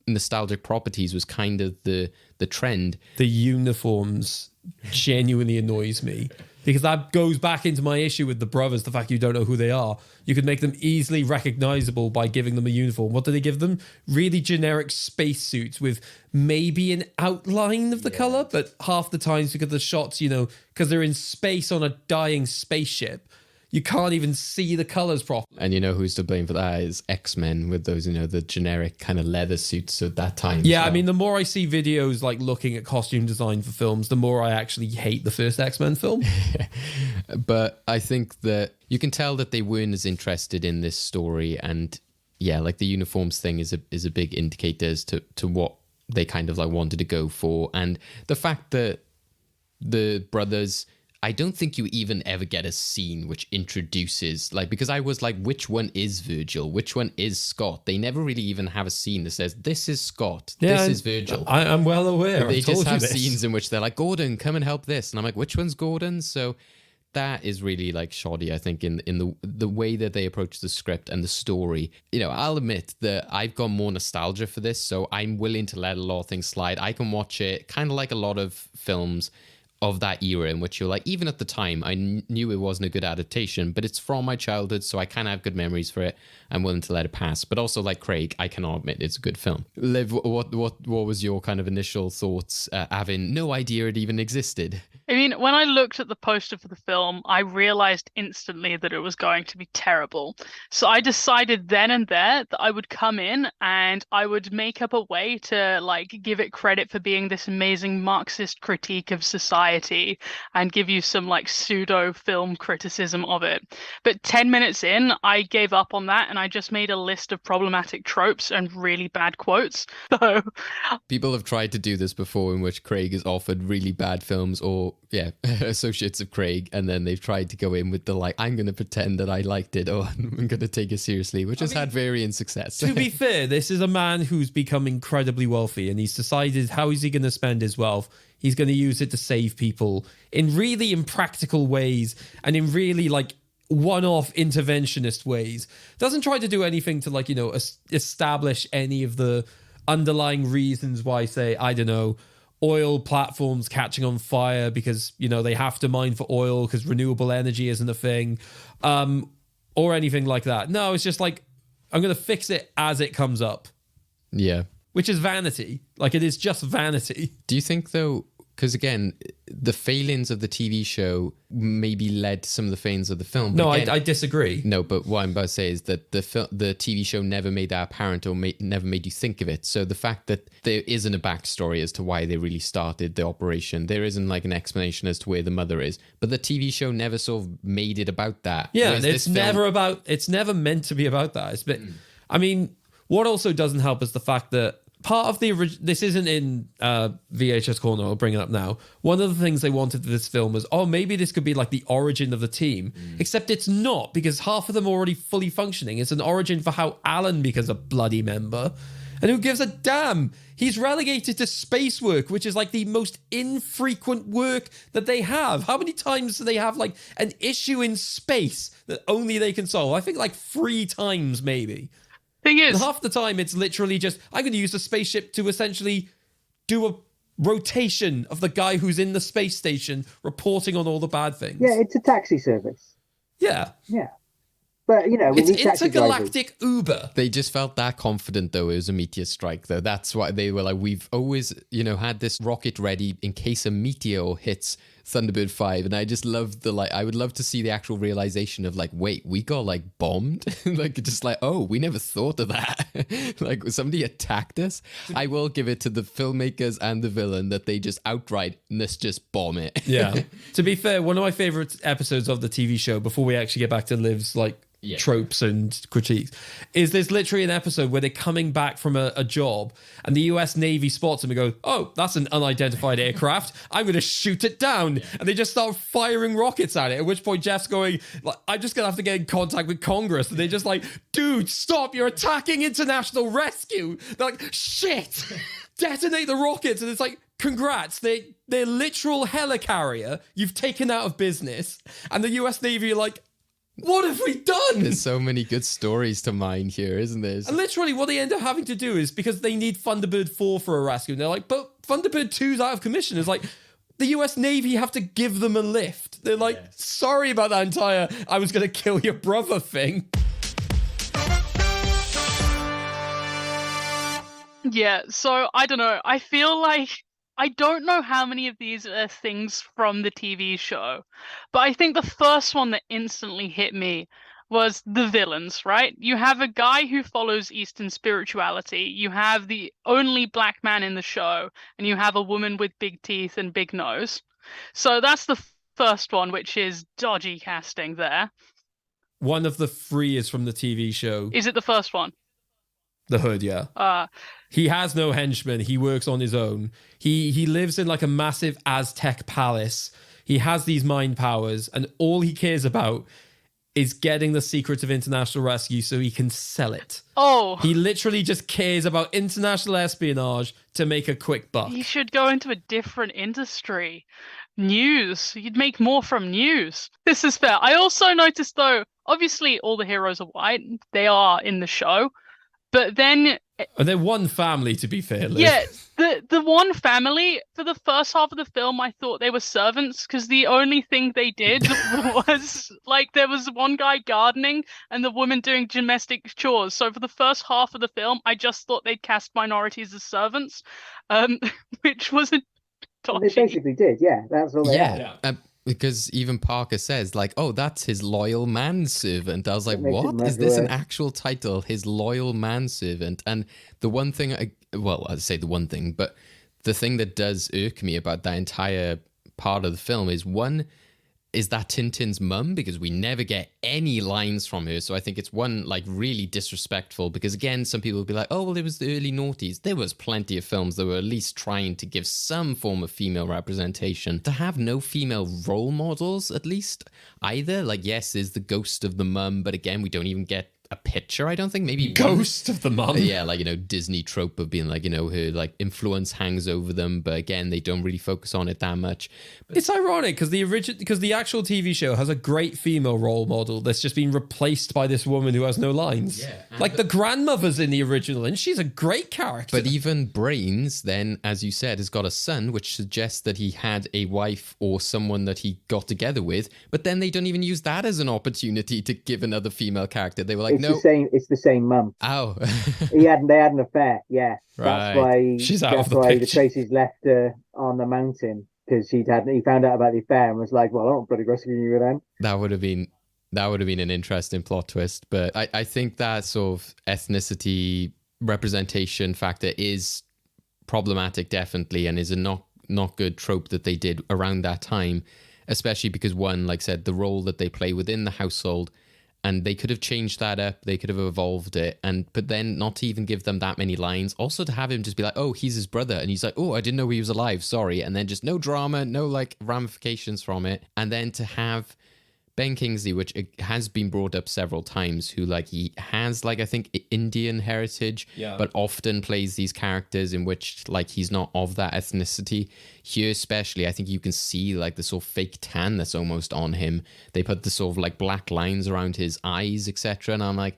nostalgic properties was kind of the trend. The uniforms genuinely annoys me, because that goes back into my issue with the brothers, the fact you don't know who they are. You could make them easily recognizable by giving them a uniform. What do they give them? Really generic spacesuits with maybe an outline of the color, but half the times because of the shots, you know, because they're in space on a dying spaceship, you can't even see the colors properly. And you know who's to blame for that is X-Men with those, the generic kind of leather suits at that time. Yeah, as well. I mean, the more I see videos like looking at costume design for films, the more I actually hate the first X-Men film. But I think that you can tell that they weren't as interested in this story, and yeah, like the uniforms thing is a big indicator as to what they kind of like wanted to go for. And the fact that the brothers, I don't think you even ever get a scene which introduces, like, because I was like, which one is Virgil? Which one is Scott? They never really even have a scene that says, this is Scott, this is Virgil. I'm well aware. They just have scenes in which they're like, Gordon, come and help this. And I'm like, which one's Gordon? So that is really like shoddy, I think, in the way that they approach the script and the story. I'll admit that I've got more nostalgia for this, so I'm willing to let a lot of things slide. I can watch it kind of like a lot of films of that era in which you're like, even at the time, I knew it wasn't a good adaptation, but it's from my childhood, so I kind of have good memories for it. I'm willing to let it pass. But also, like Craig, I cannot admit it's a good film. Liv, what was your kind of initial thoughts, having no idea it even existed? I mean, when I looked at the poster for the film, I realized instantly that it was going to be terrible. So I decided then and there that I would come in and I would make up a way to like give it credit for being this amazing Marxist critique of society and give you some like pseudo film criticism of it. But 10 minutes in, I gave up on that and I just made a list of problematic tropes and really bad quotes. So people have tried to do this before, in which Craig is offered really bad films or associates of Craig, and then they've tried to go in with the like, I'm going to pretend that I liked it, or I'm going to take it seriously, which has had varying success. To be fair, this is a man who's become incredibly wealthy, and he's decided how is he going to spend his wealth. He's going to use it to save people in really impractical ways and in really like one-off interventionist ways. Doesn't try to do anything to like, establish any of the underlying reasons why, say, I don't know, oil platforms catching on fire because, they have to mine for oil because renewable energy isn't a thing, or anything like that. No, it's just like, I'm going to fix it as it comes up. Yeah. Which is vanity. Like, it is just vanity. Do you think, though, because again, the failings of the TV show maybe led to some of the failings of the film. No, again, I disagree. No, but what I'm about to say is that the TV show never made that apparent or never made you think of it. So the fact that there isn't a backstory as to why they really started the operation, there isn't like an explanation as to where the mother is, but the TV show never sort of made it about that. Yeah, Whereas it's never meant to be about that. I mean, what also doesn't help is the fact that part of this isn't in VHS Corner, I'll bring it up now. One of the things they wanted for this film was, maybe this could be like the origin of the team. Except it's not, because half of them are already fully functioning. It's an origin for how Alan becomes a bloody member. And who gives a damn? He's relegated to space work, which is like the most infrequent work that they have. How many times do they have like an issue in space that only they can solve? I think like 3 times maybe. Thing is, and half the time it's literally just, I'm going to use the spaceship to essentially do a rotation of the guy who's in the space station reporting on all the bad things. Yeah, it's a taxi service. Yeah. Yeah. But, we it's need taxi intergalactic Uber. They just felt that confident, though, it was a meteor strike, though. That's why they were like, we've always, had this rocket ready in case a meteor hits Thunderbird 5. And I just love I would love to see the actual realization of like, wait, we got like bombed? Like, just like, oh, we never thought of that. Like, somebody attacked us. I will give it to the filmmakers and the villain that they just outright, let's just bomb it. Yeah. To be fair, one of my favorite episodes of the TV show, before we actually get back to Liv's like tropes and critiques, is there's literally an episode where they're coming back from a job and the US Navy spots them and go, oh, that's an unidentified aircraft, I'm going to shoot it down. And they just start firing rockets at it, at which point Jeff's going, like, I'm just going to have to get in contact with Congress. And they're just like, dude, stop, you're attacking international rescue. They're like, shit, detonate the rockets. And it's like, congrats, they're literal helicarrier you've taken out of business. And the US Navy are like, what have we done? There's so many good stories to mine here, isn't there? And literally what they end up having to do is, because they need Thunderbird 4 for a rescue, and they're like, but Thunderbird 2's out of commission. It's like, the US Navy have to give them a lift. They're like, sorry about that entire, I was going to kill your brother thing. Yeah, so I don't know. I feel like I don't know how many of these are things from the TV show, but I think the first one that instantly hit me was the villains, right? You have a guy who follows Eastern spirituality, you have the only black man in the show, and you have a woman with big teeth and big nose. So that's the first one, which is dodgy casting there. One of the three is from the TV show. Is it the first one? The Hood, yeah. He has no henchmen. He works on his own. He lives in like a massive Aztec palace. He has these mind powers, and all he cares about is getting the secrets of international rescue so he can sell it. Oh. He literally just cares about international espionage to make a quick buck. He should go into a different industry. News. You'd make more from news. This is fair. I also noticed, though, obviously all the heroes are white. They are in the show. But then... And they're one family, to be fair, Liv. Yeah, the one family, for the first half of the film, I thought they were servants, because the only thing they did was, like, there was one guy gardening and the woman doing domestic chores. So for the first half of the film, I just thought they'd cast minorities as servants, which wasn't dodgy. They basically did, yeah. That's all they had. Because even Parker says, like, oh, that's his loyal manservant. I was like, what? Is this an actual title? His loyal manservant? And the one thing, I'd say the one thing, but the thing that does irk me about that entire part of the film is, one, is that Tintin's mum, because we never get any lines from her. So I think it's one, like, really disrespectful, because again, some people will be like, oh, well, it was the early noughties. There was plenty of films that were at least trying to give some form of female representation. To have no female role models, at least, either, like, yes, there's the ghost of the mum, but again, we don't even get a picture, I don't think. Maybe ghost of the mum. Yeah, like, you know, Disney trope of being like, you know, her like influence hangs over them, but again, they don't really focus on it that much. It's ironic because the actual TV show has a great female role model that's just been replaced by this woman who has no lines. Yeah, like the grandmother's in the original, and she's a great character. But even Brains, then, as you said, has got a son, which suggests that he had a wife or someone that he got together with. But then they don't even use that as an opportunity to give another female character. They were like, it's the same mum. Oh. They had an affair, yeah. Right. That's why she's out that's of the why picture. the Tracy's left her on the mountain, because he found out about the affair and was like, well, I don't bloody rescue you then. That would have been an interesting plot twist. But I think that sort of ethnicity representation factor is problematic, definitely, and is a not good trope that they did around that time, especially because, one, like I said, the role that they play within the household. And they could have changed that up. They could have evolved it. But then not to even give them that many lines. Also to have him just be like, oh, he's his brother. And he's like, oh, I didn't know he was alive. Sorry. And then just no drama, no like ramifications from it. And then to have Ben Kingsley, which has been brought up several times, who like he has like I think Indian heritage, but often plays these characters in which like he's not of that ethnicity. Here especially, I think you can see like the sort of fake tan that's almost on him. They put the sort of like black lines around his eyes, etc. And I'm like,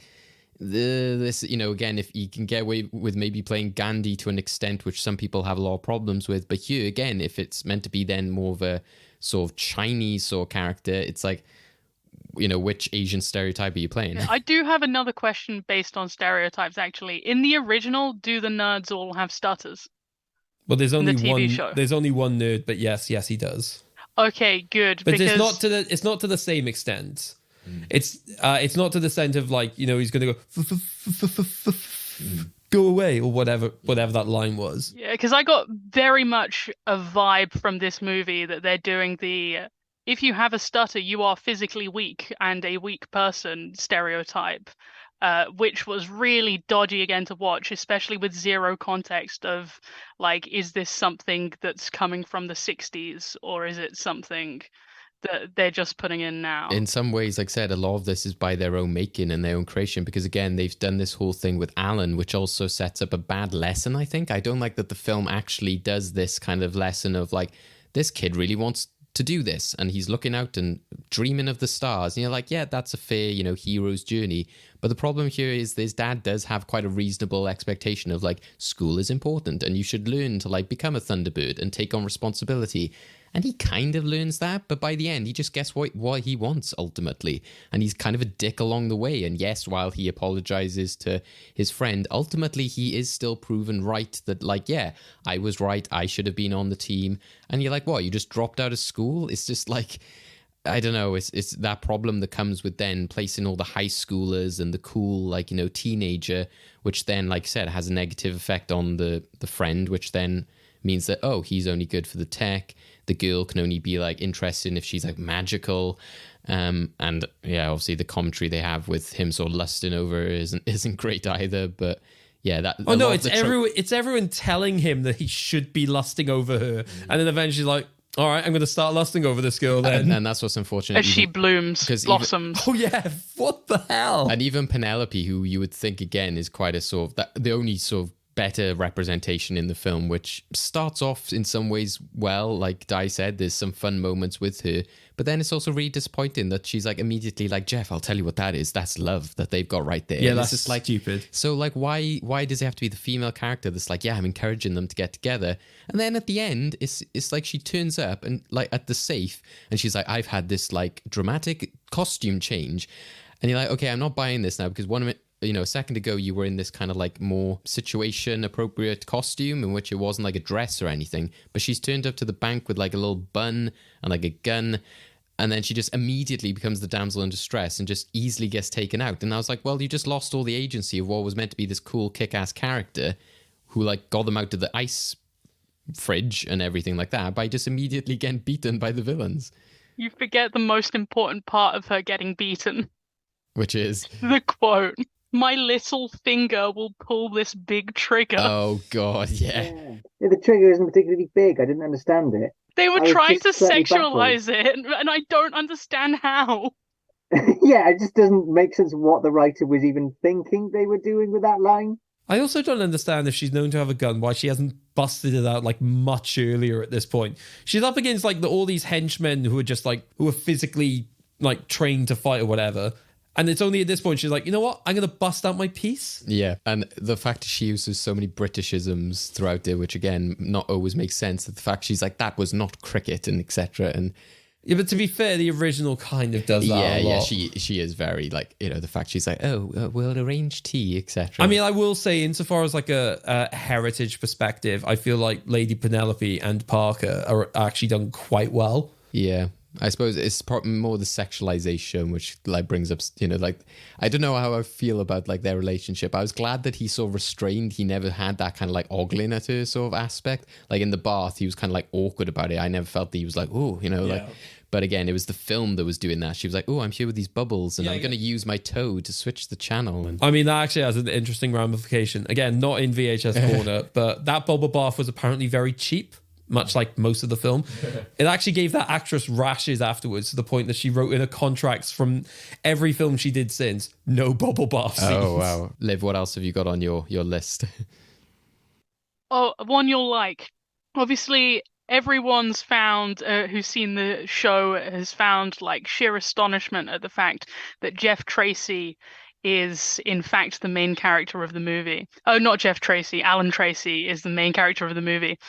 this, you know, again, if you can get away with maybe playing Gandhi to an extent, which some people have a lot of problems with, but here again, if it's meant to be then more of a sort of Chinese sort of character, it's like, you know, which Asian stereotype are you playing? I do have another question based on stereotypes, actually. In the original, do the nerds all have stutters? Well, there's only in the TV one. show? There's only one nerd, but yes, he does. Okay, good. But because... it's not to the same extent. It's not to the extent of like, you know, he's going to go away or whatever that line was. Yeah, because I got very much a vibe from this movie that they're doing the if you have a stutter, you are physically weak and a weak person stereotype, which was really dodgy again to watch, especially with zero context of like, is this something that's coming from the 60s or is it something that they're just putting in now? In some ways, like I said, a lot of this is by their own making and their own creation, because again, they've done this whole thing with Alan, which also sets up a bad lesson, I think. I don't like that the film actually does this kind of lesson of like, this kid really wants to do this and he's looking out and dreaming of the stars, and you're like, yeah, that's a fair, you know, hero's journey. But the problem here is this dad does have quite a reasonable expectation of like, school is important and you should learn to like become a Thunderbird and take on responsibility. And he kind of learns that, but by the end, he just gets what he wants ultimately. And he's kind of a dick along the way. And yes, while he apologizes to his friend, ultimately he is still proven right that, like, yeah, I was right. I should have been on the team. And you're like, what? You just dropped out of school? It's just like, I don't know. It's that problem that comes with then placing all the high schoolers and the cool, like, you know, teenager, which then, like I said, has a negative effect on the friend, which then means that, oh, he's only good for the tech. The girl can only be like interested in if she's like magical. And yeah, obviously the commentary they have with him sort of lusting over her isn't great either. But yeah, that. Oh no, it's everyone telling him that he should be lusting over her, and then eventually like, all right, I'm going to start lusting over this girl then. And that's what's unfortunate. As she blooms, blossoms. Oh yeah, what the hell? And even Penelope, who you would think again is quite a sort of the only sort of better representation in the film, which starts off in some ways well, like Di said, there's some fun moments with her, but then it's also really disappointing that she's like immediately like, Jeff, I'll tell you what that is. That's love that they've got right there. Yeah, and that's just like stupid. So like, why does it have to be the female character that's like, yeah, I'm encouraging them to get together, and then at the end it's like she turns up and like at the safe and she's like, I've had this like dramatic costume change, and you're like, okay, I'm not buying this now, because one of it, you know, a second ago you were in this kind of like more situation appropriate costume in which it wasn't like a dress or anything, but she's turned up to the bank with like a little bun and like a gun, and then she just immediately becomes the damsel in distress and just easily gets taken out. And I was like, well, you just lost all the agency of what was meant to be this cool kick-ass character who like got them out of the ice fridge and everything like that by just immediately getting beaten by the villains. You forget the most important part of her getting beaten. Which is? The quote. My little finger will pull this big trigger. Oh, God, yeah. Yeah, the trigger isn't particularly big. I didn't understand it. They were trying to sexualize it, and I don't understand how. Yeah, it just doesn't make sense what the writer was even thinking they were doing with that line. I also don't understand, if she's known to have a gun, why she hasn't busted it out like much earlier at this point. She's up against like all these henchmen who are just like, who are physically like trained to fight or whatever. And it's only at this point she's like, you know what? I'm going to bust out my piece. Yeah. And the fact that she uses so many Britishisms throughout it, which again, not always makes sense. The fact she's like, that was not cricket and etc. And yeah, but to be fair, the original kind of does that a lot. Yeah, she is very like, you know, the fact she's like, oh, we'll arrange tea, etc. I mean, I will say, insofar as like a heritage perspective, I feel like Lady Penelope and Parker are actually done quite well. Yeah. I suppose it's probably more the sexualization, which like brings up, you know, like, I don't know how I feel about like their relationship. I was glad that he sort of restrained. He never had that kind of like ogling at her sort of aspect. Like in the bath, he was kind of like awkward about it. I never felt that he was like, oh, you know, like, but again, it was the film that was doing that. She was like, oh, I'm here with these bubbles and I'm going to use my toe to switch the channel. And I mean, that actually has an interesting ramification. Again, not in VHS corner, but that bubble bath was apparently very cheap. Much like most of the film. It actually gave that actress rashes afterwards, to the point that she wrote in her contracts from every film she did since, no bubble bath scenes. Oh, wow. Liv, what else have you got on your list? Oh, one you'll like. Obviously, everyone's found, who's seen the show, has found like sheer astonishment at the fact that Jeff Tracy is in fact the main character of the movie. Oh, not Jeff Tracy. Alan Tracy is the main character of the movie.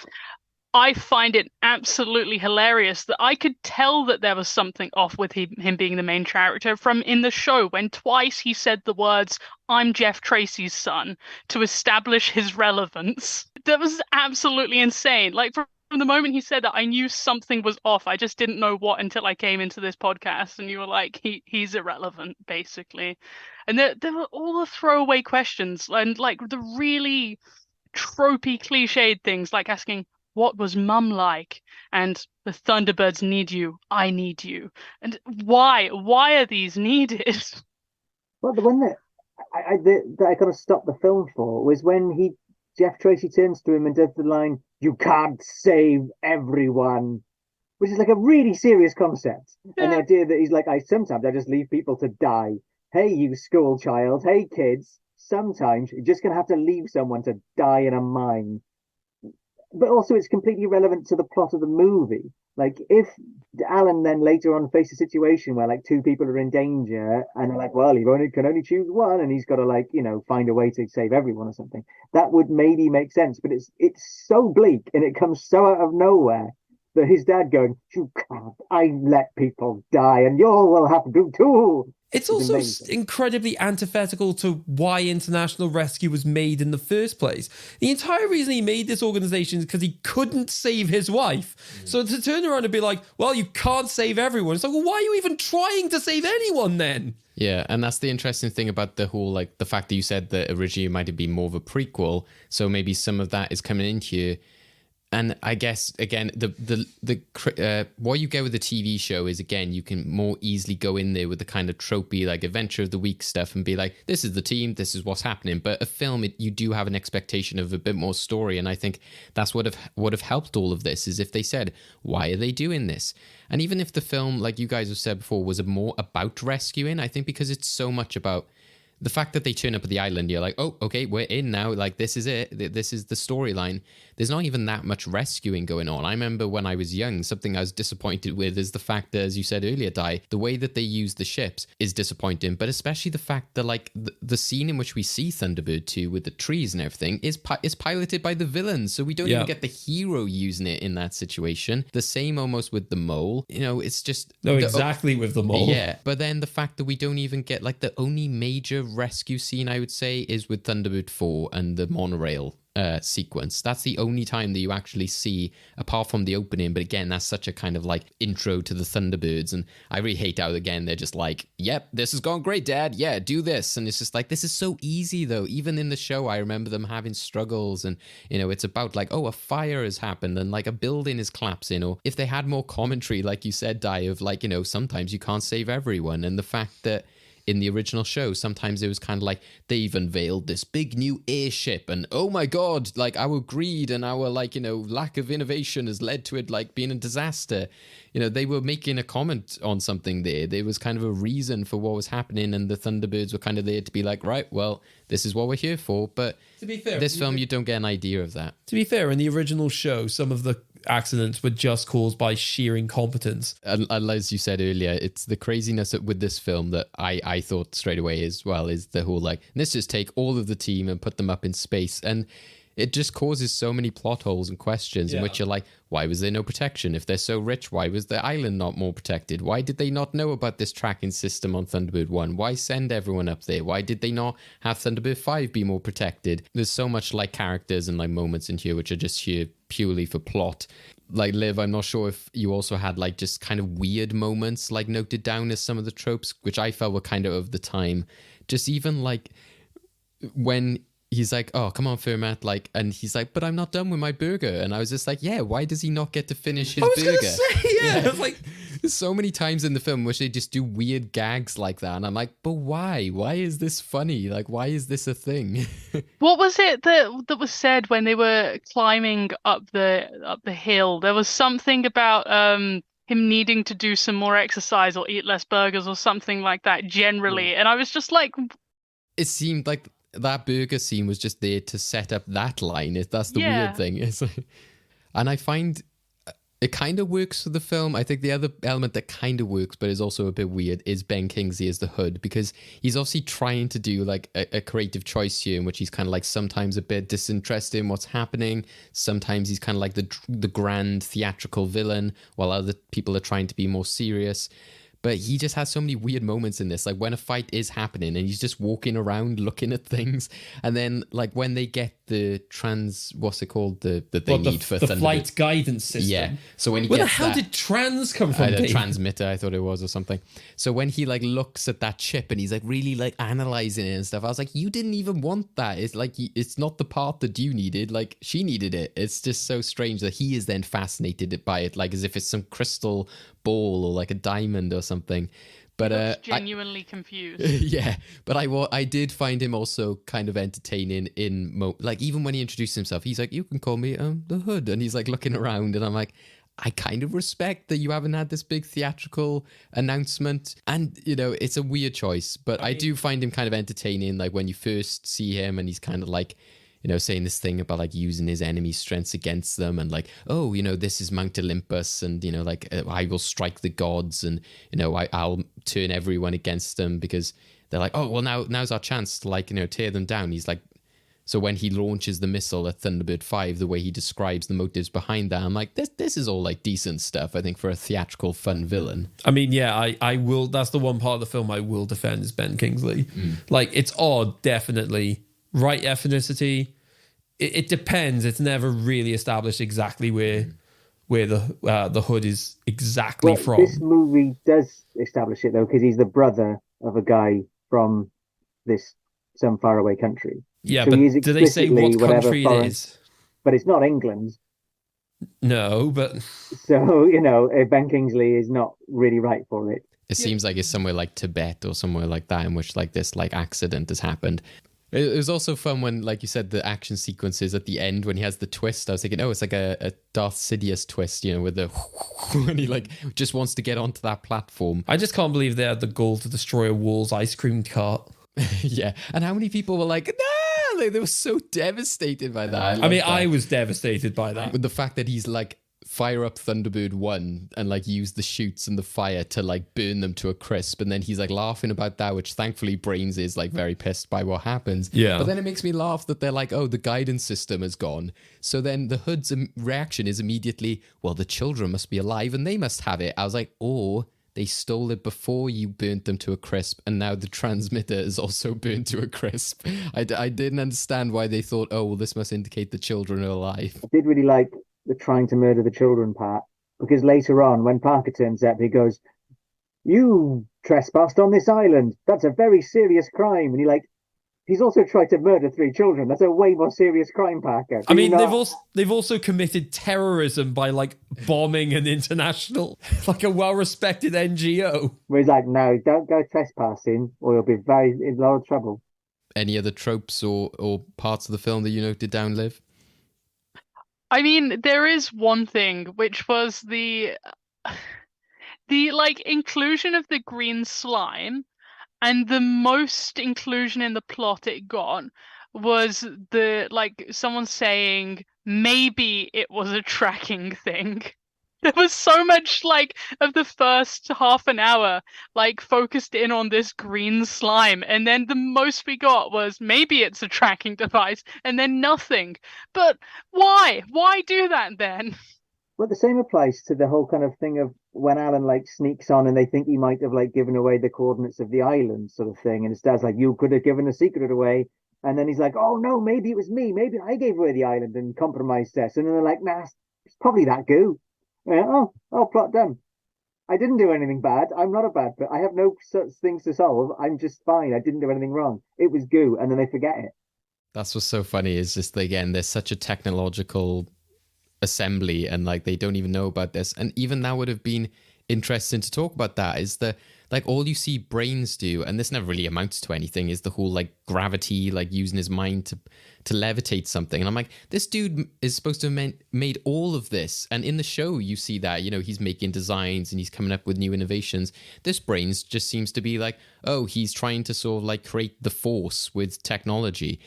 I find it absolutely hilarious that I could tell that there was something off with him being the main character from in the show when twice he said the words, I'm Jeff Tracy's son, to establish his relevance. That was absolutely insane. Like from the moment he said that, I knew something was off. I just didn't know what until I came into this podcast and you were like, he's irrelevant, basically. And there were all the throwaway questions and like the really tropey, cliched things like asking, what was mum like? And the Thunderbirds need you. I need you. And why? Why are these needed? Well, the one that I kind of stopped the film for was when Jeff Tracy turns to him and does the line, "You can't save everyone," which is like a really serious concept. Yeah. And the idea that he's like, sometimes I just leave people to die. Hey, you school child. Hey, kids. Sometimes you're just going to have to leave someone to die in a mine. But also it's completely irrelevant to the plot of the movie. Like if Alan then later on faces a situation where like two people are in danger and they're like, well, he can only choose one and he's got to like, you know, find a way to save everyone or something. That would maybe make sense, but it's so bleak and it comes so out of nowhere his dad going, "You can't. I let people die, and you will have to too." It's It's also amazing. incredibly antithetical to why International Rescue was made in the first place. The entire reason he made this organization is because he couldn't save his wife. So to turn around and be like, well, you can't save everyone. It's like, well, why are you even trying to save anyone then? Yeah, and that's the interesting thing about the whole, like, the fact that you said that originally it might have been more of a prequel, so maybe some of that is coming in here. And I guess, again, what you get with the TV show is, again, you can more easily go in there with the kind of tropey, like, adventure of the week stuff and be like, this is the team, this is what's happening. But a film, you do have an expectation of a bit more story. And I think that's what have helped all of this, is if they said, why are they doing this? And even if the film, like you guys have said before, was more about rescuing, I think because it's so much about the fact that they turn up at the island, you're like, oh, okay, we're in now. Like, this is it. This is the storyline. There's not even that much rescuing going on. I remember when I was young, something I was disappointed with is the fact that, as you said earlier, Di, the way that they use the ships is disappointing, but especially the fact that, like, the scene in which we see Thunderbird 2 with the trees and everything is piloted by the villains. So we don't even get the hero using it in that situation. The same almost with the mole. You know, it's just... No, exactly with the mole. Yeah, but then the fact that we don't even get, like, the only major rescue scene, I would say, is with Thunderbird 4 and the monorail sequence. That's the only time that you actually see, apart from the opening. But again, that's such a kind of like intro to the Thunderbirds. And I really hate how, again, they're just like, yep, this has gone great, Dad. Yeah, do this. And it's just like, this is so easy, though. Even in the show, I remember them having struggles. And, you know, it's about like, oh, a fire has happened and like a building is collapsing. Or if they had more commentary, like you said, Di, of like, you know, sometimes you can't save everyone. And the fact that in the original show, sometimes it was kind of like they've unveiled this big new airship and oh my God, like our greed and our like, you know, lack of innovation has led to it like being a disaster. You know, they were making a comment on something there. There was kind of a reason for what was happening and the Thunderbirds were kind of there to be like, right, well, this is what we're here for. But to be fair, this film, you don't get an idea of that. To be fair, in the original show, some of the accidents were just caused by sheer incompetence. And as you said earlier, it's the craziness with this film that I thought straight away as well, is the whole like, let's just take all of the team and put them up in space. And it just causes so many plot holes and questions in which you're like, why was there no protection? If they're so rich, why was the island not more protected? Why did they not know about this tracking system on Thunderbird 1? Why send everyone up there? Why did they not have Thunderbird 5 be more protected? There's so much like characters and like moments in here which are just here purely for plot. Like, Liv, I'm not sure if you also had like just kind of weird moments like noted down as some of the tropes, which I felt were kind of the time. Just even like when he's like, oh, come on, Fermat, like, and he's like, but I'm not done with my burger. And I was just like, yeah, why does he not get to finish his burger? Gonna say, yeah. I was like, there's so many times in the film which they just do weird gags like that. And I'm like, but why? Why is this funny? Like, why is this a thing? What was it that was said when they were climbing up the hill? There was something about him needing to do some more exercise or eat less burgers or something like that generally. And I was just like, it seemed like that burger scene was just there to set up that line. That's the weird thing. It's like, and I find it kind of works for the film. I think the other element that kind of works, but is also a bit weird, is Ben Kingsley as the Hood, because he's obviously trying to do like a creative choice here in which he's kind of like sometimes a bit disinterested in what's happening. Sometimes he's kind of like the grand theatrical villain, while other people are trying to be more serious. But he just has so many weird moments in this, like when a fight is happening and he's just walking around looking at things. And then like when they get the what's it called? That they need for the Thunderbird. Flight guidance system. Yeah. So when he Where the gets hell did trans come from? The transmitter, I thought it was, or something. So when he like looks at that chip and he's like really like analyzing it and stuff, I was like, you didn't even want that. It's like, it's not the part that you needed. Like, she needed it. It's just so strange that he is then fascinated by it, like as if it's some crystal ball or like a diamond or something. But genuinely confused. Yeah, but I did find him also kind of entertaining in like even when he introduced himself, he's like, you can call me the Hood, and he's like looking around, and I'm like, I kind of respect that you haven't had this big theatrical announcement. And, you know, it's a weird choice, but I do find him kind of entertaining. Like when you first see him and he's kind of like, you know, saying this thing about like using his enemy's strengths against them and like, oh, you know, this is Mount Olympus and, you know, like I will strike the gods and, you know, I'll turn everyone against them because they're like, oh, well, now's our chance to like, you know, tear them down. He's like, So when he launches the missile at Thunderbird 5, the way he describes the motives behind that, I'm like, this is all like decent stuff, I think, for a theatrical, fun villain. I mean, yeah, I will. That's the one part of the film I will defend is Ben Kingsley. Like, it's odd, definitely. Right ethnicity. It depends. It's never really established exactly where the hood is exactly from. This movie does establish it, though, because he's the brother of a guy from some faraway country. Yeah, so but do they say what country it is? But it's not England. No, but... So, Ben Kingsley is not really right for it. It seems like it's somewhere like Tibet or somewhere like that in which like this like accident has happened. It was also fun when, like you said, the action sequences at the end when he has the twist. I was thinking, it's like a Darth Sidious twist, with the when he like just wants to get onto that platform. I just can't believe they had the goal to destroy a Wall's ice cream cart. Yeah, and how many people were like, no, they were so devastated by that. I was devastated by that. With the fact that he's like, fire up Thunderbird 1 and like use the chutes and the fire to like burn them to a crisp, and then he's like laughing about that, which thankfully Brains is like very pissed by what happens. Yeah. But then it makes me laugh that they're like, the guidance system is gone. So then the Hood's reaction is immediately, well, the children must be alive and they must have it. I was like, they stole it before you burnt them to a crisp, and now the transmitter is also burnt to a crisp. I didn't understand why they thought, this must indicate the children are alive. I did really like the trying to murder the children part, because later on, when Parker turns up, he goes, "You trespassed on this island. That's a very serious crime." And he's also tried to murder 3 children. That's a way more serious crime, Parker. I mean, they've also committed terrorism by like bombing an international, like a well-respected NGO. Where he's like, "No, don't go trespassing, or you'll be very in a lot of trouble." Any other tropes or parts of the film that you noted down, Liv? I mean, there is one thing, which was the like inclusion of the green slime, and the most inclusion in the plot it got was the like someone saying maybe it was a tracking thing. There was so much like of the first half an hour like focused in on this green slime, and then the most we got was maybe it's a tracking device, and then nothing. But why? Why do that then? Well, the same applies to the whole kind of thing of when Alan like sneaks on and they think he might have like given away the coordinates of the island sort of thing, and his dad's like, "You could have given a secret away." And then he's like, "Oh no, maybe it was me. Maybe I gave away the island and compromised us." And then they're like, "Nah, it's probably that goo." Plot done. I didn't do anything bad. I'm not a bad, but I have no such things to solve. I'm just fine. I didn't do anything wrong. It was goo, and then they forget it. That's what's so funny is just, again, there's such a technological assembly, and like they don't even know about this. And even that would have been interesting to talk about. That is the like all you see Brains do, and this never really amounts to anything, is the whole like gravity, like using his mind to levitate something. And I'm like, this dude is supposed to have made all of this, and in the show you see that he's making designs and he's coming up with new innovations. This Brains just seems to be like, he's trying to sort of like create the Force with technology.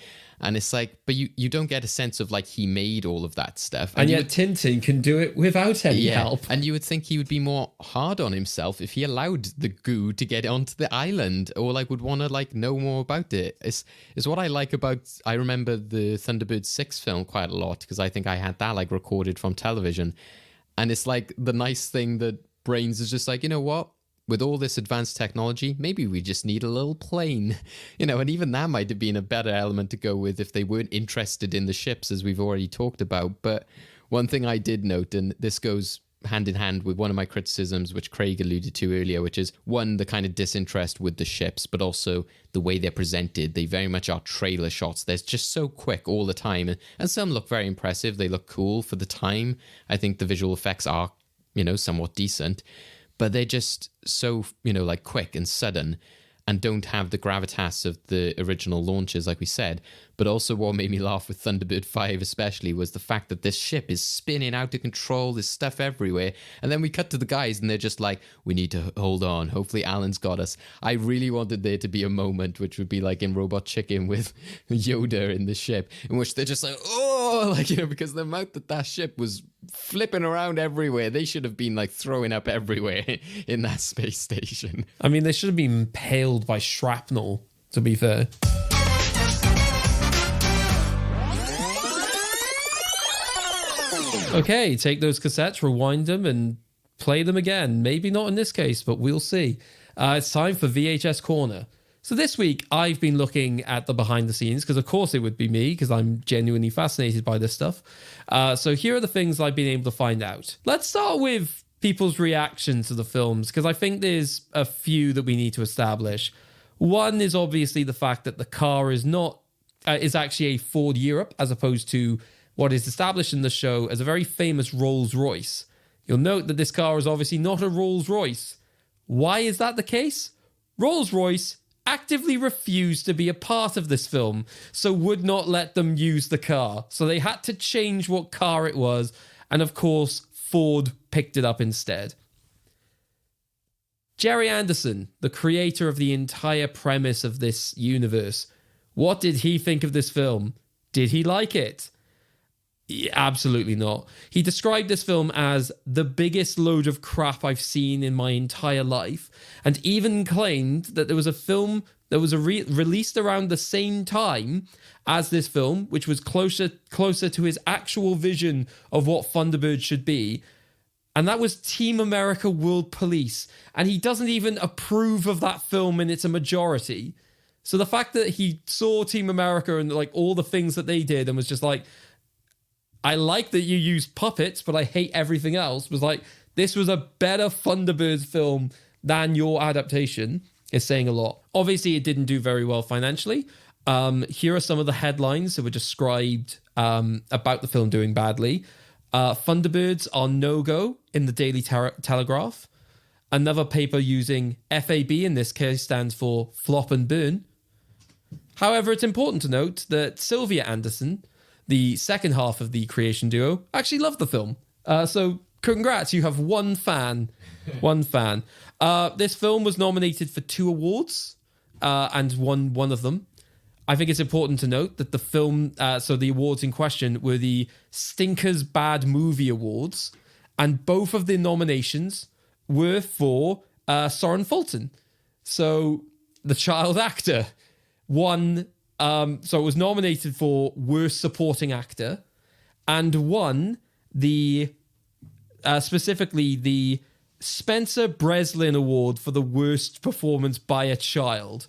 And it's like, but you don't get a sense of like he made all of that stuff. And yet Tintin can do it without any help. And you would think he would be more hard on himself if he allowed the goo to get onto the island, or like would want to like know more about it. It's what I like about, I remember the Thunderbirds 6 film quite a lot, because I think I had that like recorded from television. And it's like the nice thing that Brains is just like, you know what? With all this advanced technology, maybe we just need a little plane, and even that might have been a better element to go with if they weren't interested in the ships, as we've already talked about. But one thing I did note, and this goes hand in hand with one of my criticisms, which Craig alluded to earlier, which is one, the kind of disinterest with the ships, but also the way they're presented. They very much are trailer shots. They're just so quick all the time. And some look very impressive. They look cool for the time. I think the visual effects are, somewhat decent. But they're just so, like quick and sudden, and don't have the gravitas of the original launches, like we said. But also what made me laugh with Thunderbird 5 especially was the fact that this ship is spinning out of control, there's stuff everywhere. And then we cut to the guys and they're just like, we need to hold on. Hopefully Alan's got us. I really wanted there to be a moment, which would be like in Robot Chicken with Yoda in the ship, in which they're just like, because the amount that ship was flipping around everywhere, they should have been like throwing up everywhere in that space station. I mean, they should have been impaled by shrapnel, to be fair. Okay, take those cassettes, rewind them, and play them again. Maybe not in this case, but we'll see. It's time for VHS Corner. So this week, I've been looking at the behind the scenes, because of course it would be me, because I'm genuinely fascinated by this stuff. So here are the things I've been able to find out. Let's start with people's reaction to the films, because I think there's a few that we need to establish. One is obviously the fact that the car is actually a Ford Europe, as opposed to what is established in the show as a very famous Rolls-Royce. You'll note that this car is obviously not a Rolls-Royce. Why is that the case? Rolls-Royce actively refused to be a part of this film, so would not let them use the car. So they had to change what car it was, and of course, Ford picked it up instead. Jerry Anderson, the creator of the entire premise of this universe, what did he think of this film? Did he like it? Absolutely not. He described this film as the biggest load of crap I've seen in my entire life, and even claimed that there was a film that was released around the same time as this film, which was closer to his actual vision of what Thunderbirds should be, and that was Team America World Police, and he doesn't even approve of that film in its a majority. So the fact that he saw Team America and like all the things that they did and was just like, I like that you use puppets, but I hate everything else, was like, this was a better Thunderbirds film than your adaptation, is saying a lot. Obviously, it didn't do very well financially. Here are some of the headlines that were described about the film doing badly. Thunderbirds are no-go in the Daily Telegraph. Another paper using F.A.B, in this case, stands for flop and burn. However, it's important to note that Sylvia Anderson, the second half of the creation duo, actually loved the film. So congrats, you have one fan. One fan. This film was nominated for 2 awards and won one of them. I think it's important to note that the film, so the awards in question were the Stinkers Bad Movie Awards, and both of the nominations were for Soren Fulton. So the child actor won. So it was nominated for Worst Supporting Actor and won the specifically the Spencer Breslin Award for the Worst Performance by a Child.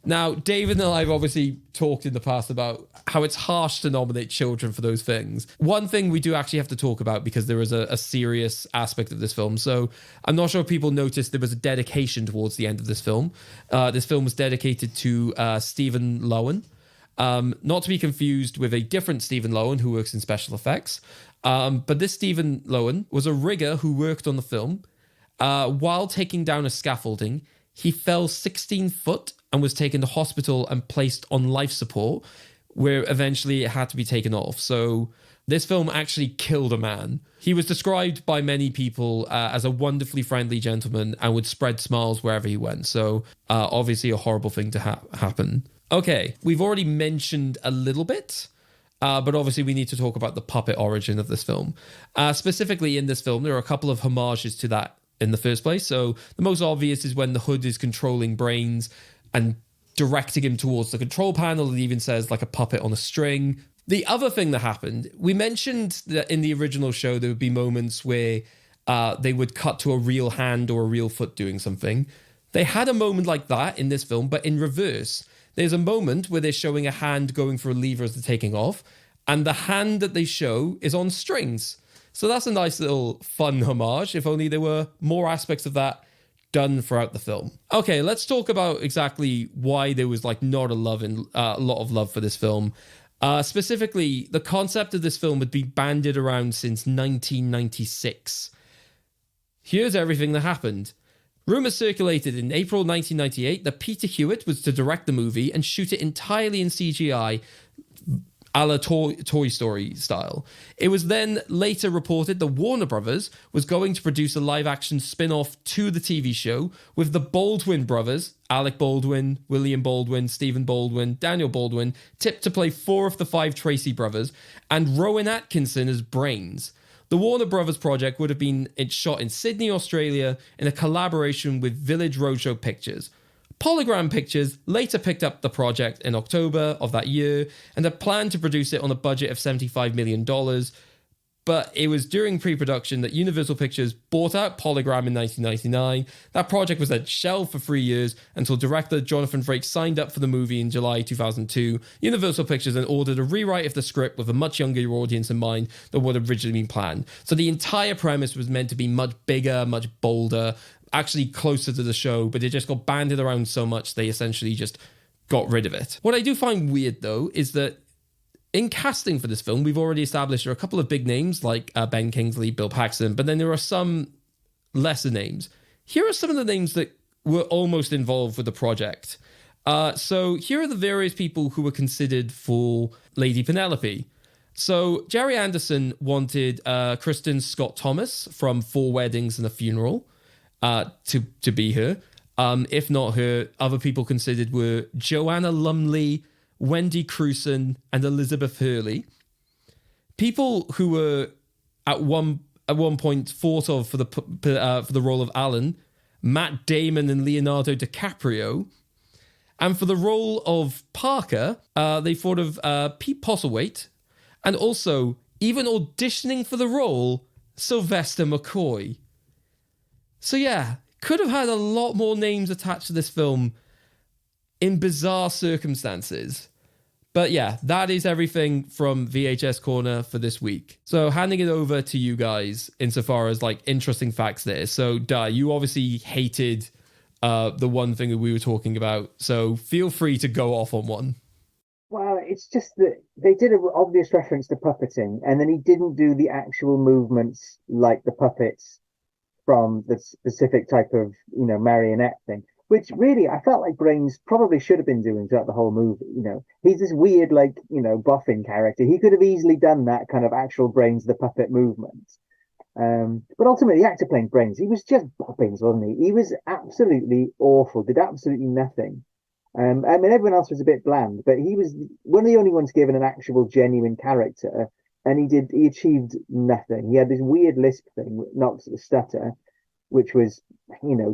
Now, David and I have obviously talked in the past about how it's harsh to nominate children for those things. One thing we do actually have to talk about, because there is a serious aspect of this film. So I'm not sure if people noticed there was a dedication towards the end of this film. This film was dedicated to Stephen Lowen. Not to be confused with a different Stephen Lowen who works in special effects. But this Stephen Lowen was a rigger who worked on the film. While taking down a scaffolding, he fell 16 foot and was taken to hospital and placed on life support, where eventually it had to be taken off. So this film actually killed a man. He was described by many people as a wonderfully friendly gentleman and would spread smiles wherever he went. So obviously a horrible thing to happen. Okay, we've already mentioned a little bit, but obviously we need to talk about the puppet origin of this film. Specifically in this film, there are a couple of homages to that in the first place. So the most obvious is when the Hood is controlling Brains and directing him towards the control panel. It even says like a puppet on a string. The other thing that happened, we mentioned that in the original show, there would be moments where they would cut to a real hand or a real foot doing something. They had a moment like that in this film, but in reverse. There's a moment where they're showing a hand going for a lever as they're taking off, and the hand that they show is on strings. So that's a nice little fun homage, if only there were more aspects of that done throughout the film. Okay, let's talk about exactly why there was like not a lot of love for this film. Specifically, the concept of this film had been bandied around since 1996. Here's everything that happened. Rumors circulated in April 1998 that Peter Hewitt was to direct the movie and shoot it entirely in CGI, a la Toy Story style. It was then later reported that Warner Brothers was going to produce a live-action spin-off to the TV show with the Baldwin brothers, Alec Baldwin, William Baldwin, Stephen Baldwin, Daniel Baldwin, tipped to play 4 of the 5 Tracy brothers, and Rowan Atkinson as Brains. The Warner Brothers project would have been shot in Sydney, Australia, in a collaboration with Village Roadshow Pictures. Polygram Pictures later picked up the project in October of that year and had planned to produce it on a budget of $75 million. But it was during pre-production that Universal Pictures bought out Polygram in 1999. That project was then shelved for 3 years until director Jonathan Frakes signed up for the movie in July 2002. Universal Pictures then ordered a rewrite of the script with a much younger audience in mind than what had originally been planned. So the entire premise was meant to be much bigger, much bolder, actually closer to the show, but it just got banded around so much they essentially just got rid of it. What I do find weird, though, is that in casting for this film, we've already established there are a couple of big names like Ben Kingsley, Bill Paxton, but then there are some lesser names. Here are some of the names that were almost involved with the project. So here are the various people who were considered for Lady Penelope. So Jerry Anderson wanted Kristen Scott Thomas from Four Weddings and a Funeral to be her. If not her, other people considered were Joanna Lumley, Wendy Crewson, and Elizabeth Hurley. People who were at one point thought of for the role of Alan, Matt Damon and Leonardo DiCaprio, and for the role of Parker, they thought of Pete Postlethwaite, and also even auditioning for the role, Sylvester McCoy. So yeah, could have had a lot more names attached to this film in bizarre circumstances. But yeah, that is everything from VHS Corner for this week. So handing it over to you guys insofar as like interesting facts there. So Di, you obviously hated the one thing that we were talking about. So feel free to go off on one. Well, it's just that they did an obvious reference to puppeting, and then he didn't do the actual movements like the puppets from the specific type of, marionette thing. Which really, I felt like Brains probably should have been doing throughout the whole movie. He's this weird, buffing character. He could have easily done that kind of actual Brains the puppet movement. But ultimately, the actor playing Brains, he was just boppings, wasn't he? He was absolutely awful, did absolutely nothing. Everyone else was a bit bland, but he was one of the only ones given an actual, genuine character, and he achieved nothing. He had this weird lisp thing, not the stutter, which was,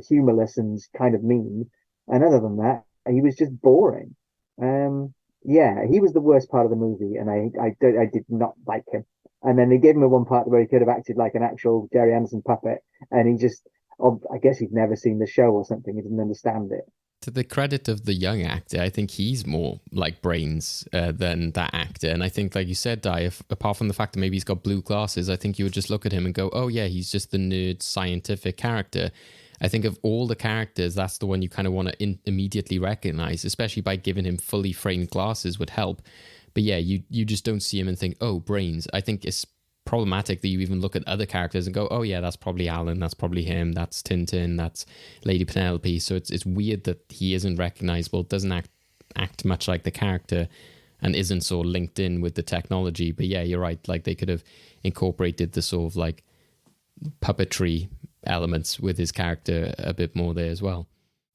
humorless and kind of mean. And other than that, he was just boring. He was the worst part of the movie, and I did not like him. And then they gave him a one part where he could have acted like an actual Jerry Anderson puppet, and he just, I guess he'd never seen the show or something. He didn't understand it. To the credit of the young actor, I think he's more like Brains than that actor. And I think, like you said, Di, apart from the fact that maybe he's got blue glasses, I think you would just look at him and go, oh yeah, he's just the nerd scientific character. I think of all the characters, that's the one you kind of want to immediately recognize, especially by giving him fully framed glasses would help. But yeah, you just don't see him and think, oh, Brains. I think it's problematic that you even look at other characters and go, oh yeah, that's probably Alan, that's probably him, that's Tintin, that's Lady Penelope. So it's weird that he isn't recognizable, doesn't act much like the character, and isn't sort of linked in with the technology. But yeah, you're right, like they could have incorporated the sort of like puppetry elements with his character a bit more there as well.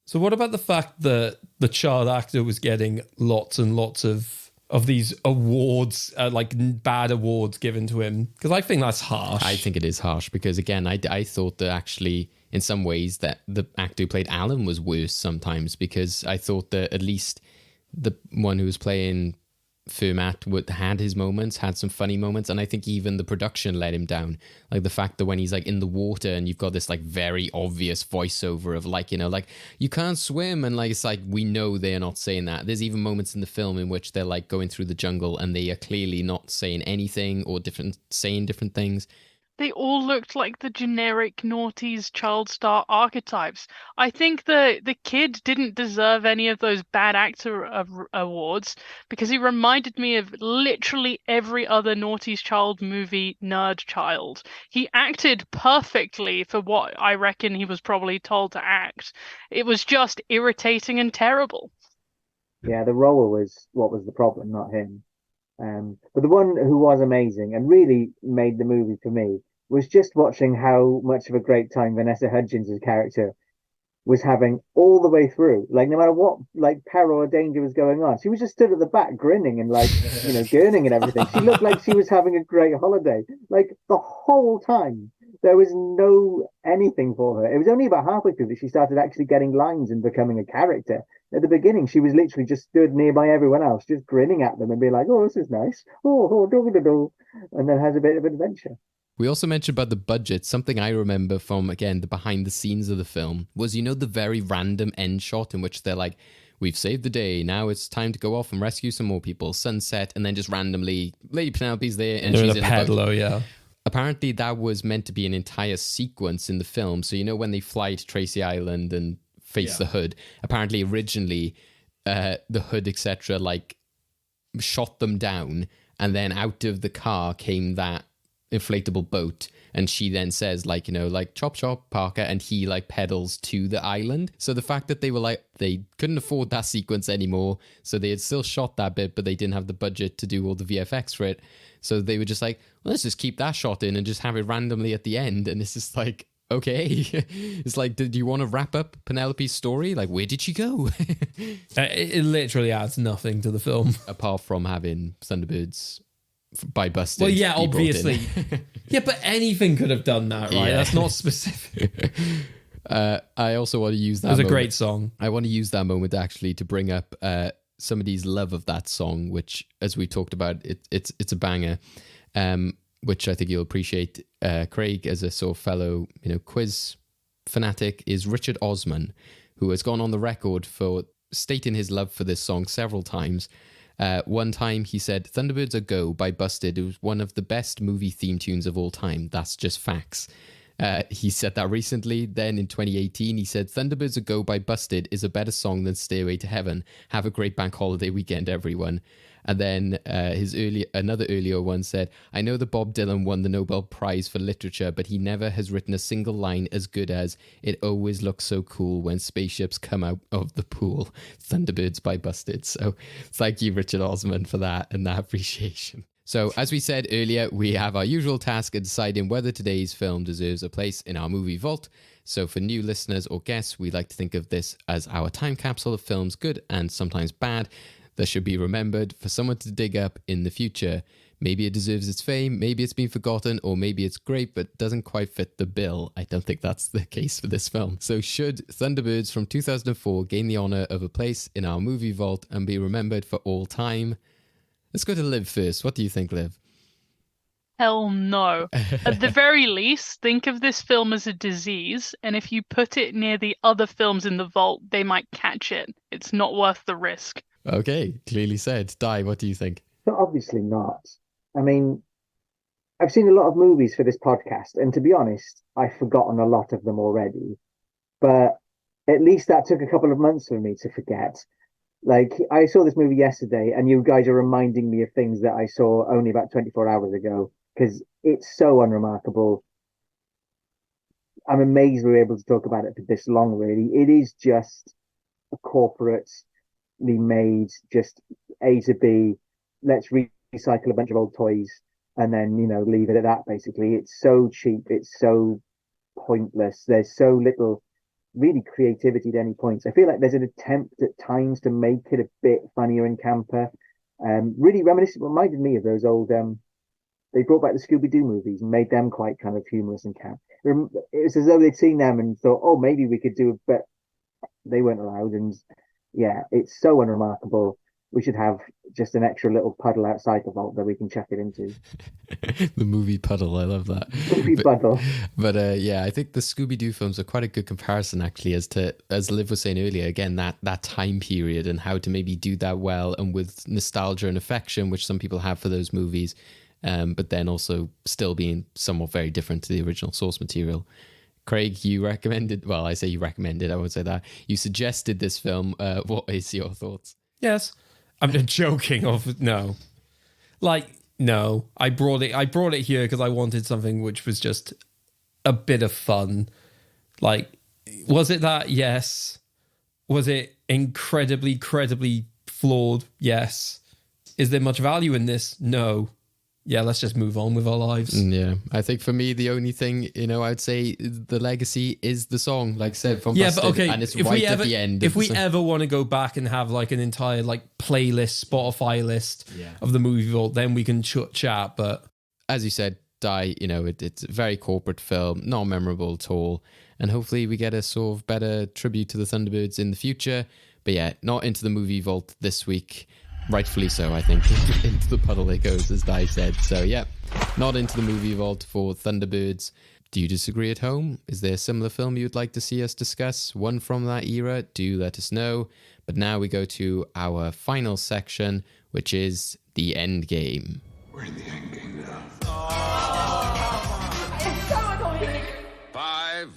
So what about the fact that the child actor was getting lots and lots of these awards, like bad awards given to him? Because I think that's harsh. I think it is harsh because, again, I thought that actually, in some ways, that the actor who played Alan was worse sometimes, because I thought that at least the one who was playing Fermat had his moments, had some funny moments, and I think even the production let him down. Like the fact that when he's like in the water and you've got this like very obvious voiceover of like, like you can't swim, and like it's like we know they're not saying that. There's even moments in the film in which they're like going through the jungle and they are clearly not saying anything or saying different things. They all looked like the generic noughties child star archetypes. I think the kid didn't deserve any of those bad actor awards because he reminded me of literally every other noughties child movie nerd child. He acted perfectly for what I reckon he was probably told to act. It was just irritating and terrible. Yeah, the role was what was the problem, not him. But the one who was amazing and really made the movie for me was just watching how much of a great time Vanessa Hudgens' character was having all the way through. Like, no matter what, like, peril or danger was going on, she was just stood at the back grinning and, like, gurning and everything. She looked like she was having a great holiday, like, the whole time. There was no anything for her. It was only about halfway through that she started actually getting lines and becoming a character. At the beginning, she was literally just stood nearby everyone else, just grinning at them and being like, "Oh, this is nice. Oh, do," and then has a bit of adventure. We also mentioned about the budget. Something I remember from, again, the behind the scenes of the film was, you know, the very random end shot in which they're like, we've saved the day. Now it's time to go off and rescue some more people. Sunset, and then just randomly, Lady Penelope's there and They're she's in in a a boat. peddler, yeah. Apparently, that was meant to be an entire sequence in the film. So, you know, when they fly to Tracy Island and face the hood, apparently originally the hood, etc., like shot them down, and then out of the car came that inflatable boat, and she then says, like, you know, like, chop chop Parker, and he like pedals to the island. So the fact that they were like, they couldn't afford that sequence anymore, so they had still shot that bit, but they didn't have the budget to do all the VFX for it, so they were just like, well, let's just keep that shot in and just have it randomly at the end. And it's just like, okay. It's like, did you want to wrap up Penelope's story? Like, where did she go? It literally adds nothing to the film. Apart from having Thunderbirds by Busted. Well, yeah, be brought obviously. in. Yeah, but anything could have done that, right? Yeah. That's not specific. I also want to use that. It was a moment. great song. I want to use that moment actually to bring up somebody's love of that song, which, as we talked about, it's a banger, which I think you'll appreciate. Craig, as a sort of fellow, you know, quiz fanatic, is Richard Osman, who has gone on the record for stating his love for this song several times. One time he said, Thunderbirds A Go by Busted was one of the best movie theme tunes of all time. That's just facts. He said that recently. Then in 2018, he said, Thunderbirds A Go by Busted is a better song than Stairway to Heaven. Have a great bank holiday weekend, everyone. And then another earlier one said, I know that Bob Dylan won the Nobel Prize for Literature, but he never has written a single line as good as, it always looks so cool when spaceships come out of the pool. Thunderbirds by Busted. So thank you, Richard Osman, for that and that appreciation. So as we said earlier, we have our usual task of deciding whether today's film deserves a place in our movie vault. So for new listeners or guests, we like to think of this as our time capsule of films, good and sometimes bad, that should be remembered for someone to dig up in the future. Maybe it deserves its fame, maybe it's been forgotten, or maybe it's great but doesn't quite fit the bill. I don't think that's the case for this film. So should Thunderbirds from 2004 gain the honour of a place in our movie vault and be remembered for all time? Let's go to Liv first. What do you think, Liv? Hell no. At the very least, think of this film as a disease, and if you put it near the other films in the vault, they might catch it. It's not worth the risk. Okay, clearly said. Di, what do you think? But obviously not. I mean, I've seen a lot of movies for this podcast, and to be honest, I've forgotten a lot of them already. But at least that took a couple of months for me to forget. Like, I saw this movie yesterday, and you guys are reminding me of things that I saw only about 24 hours ago, because it's so unremarkable. I'm amazed we were able to talk about it for this long, really. It is just a corporately made, just A to B, let's recycle a bunch of old toys and then, you know, leave it at that, basically. It's so cheap. It's so pointless. There's so little really creativity at any point. I feel like there's an attempt at times to make it a bit funnier and camper. Really reminiscent, reminded me of those old, they brought back the Scooby-Doo movies and made them quite kind of humorous and camp. It was as though they'd seen them and thought, oh, maybe we could do it, but they weren't allowed. And yeah, it's so unremarkable. We should have just an extra little puddle outside the vault that we can chuck it into. The movie puddle, I love that. Movie puddle. But yeah, I think the Scooby-Doo films are quite a good comparison, actually, as Liv was saying earlier, again, that time period and how to maybe do that well and with nostalgia and affection, which some people have for those movies, but then also still being somewhat very different to the original source material. Craig, you recommended, well, I say you recommended, I won't say that. You suggested this film. What is your thoughts? Yes. I'm just joking. No. Like, no. I brought it here because I wanted something which was just a bit of fun. Like, was it that? Yes. Was it incredibly flawed? Yes. Is there much value in this? No. Yeah, let's just move on with our lives. Yeah, I think for me, the only thing, I'd say the legacy is the song, like I said, from Busted, but okay, and it's if right we at ever, the end. If we ever want to go back and have like an entire like playlist, Spotify list of the movie vault, then we can chat. But as you said, Die, it's a very corporate film, not memorable at all. And hopefully we get a sort of better tribute to the Thunderbirds in the future. But yeah, not into the movie vault this week. Rightfully so, I think. Into the puddle it goes, as Di said. So yeah, not into the movie vault for Thunderbirds. Do you disagree at home? Is there a similar film you'd like to see us discuss? One from that era? Do let us know. But now we go to our final section, which is the end game. We're in the end game now. 5,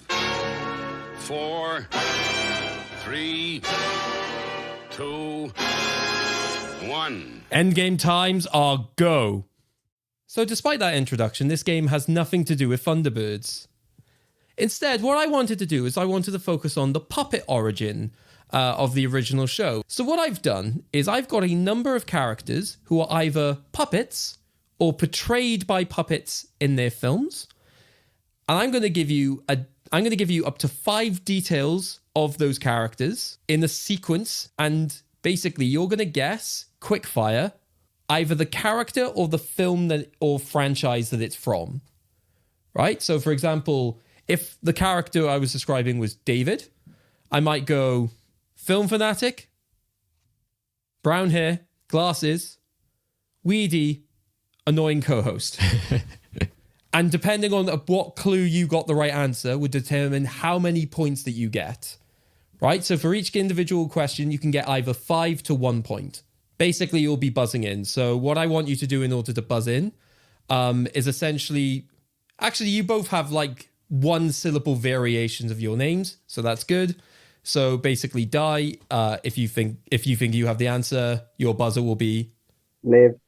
4, 3, 2, 1. Endgame times are go. So despite that introduction, this game has nothing to do with Thunderbirds. Instead, what I wanted to do is I wanted to focus on the puppet origin of the original show. So what I've done is I've got a number of characters who are either puppets or portrayed by puppets in their films. And I'm going to give you up to 5 details of those characters in a sequence, and basically you're going to guess, quick fire, either the character or the film or franchise that it's from. Right? So for example, if the character I was describing was David, I might go film fanatic, brown hair, glasses, weedy, annoying co-host. And depending on what clue you got the right answer would determine how many points that you get. Right? So for each individual question, you can get either 5 to 1 point. Basically, you'll be buzzing in. So what I want you to do in order to buzz in is essentially... Actually, you both have like 1-syllable variations of your names, so that's good. So basically, Di, if you think you have the answer, your buzzer will be... Liv.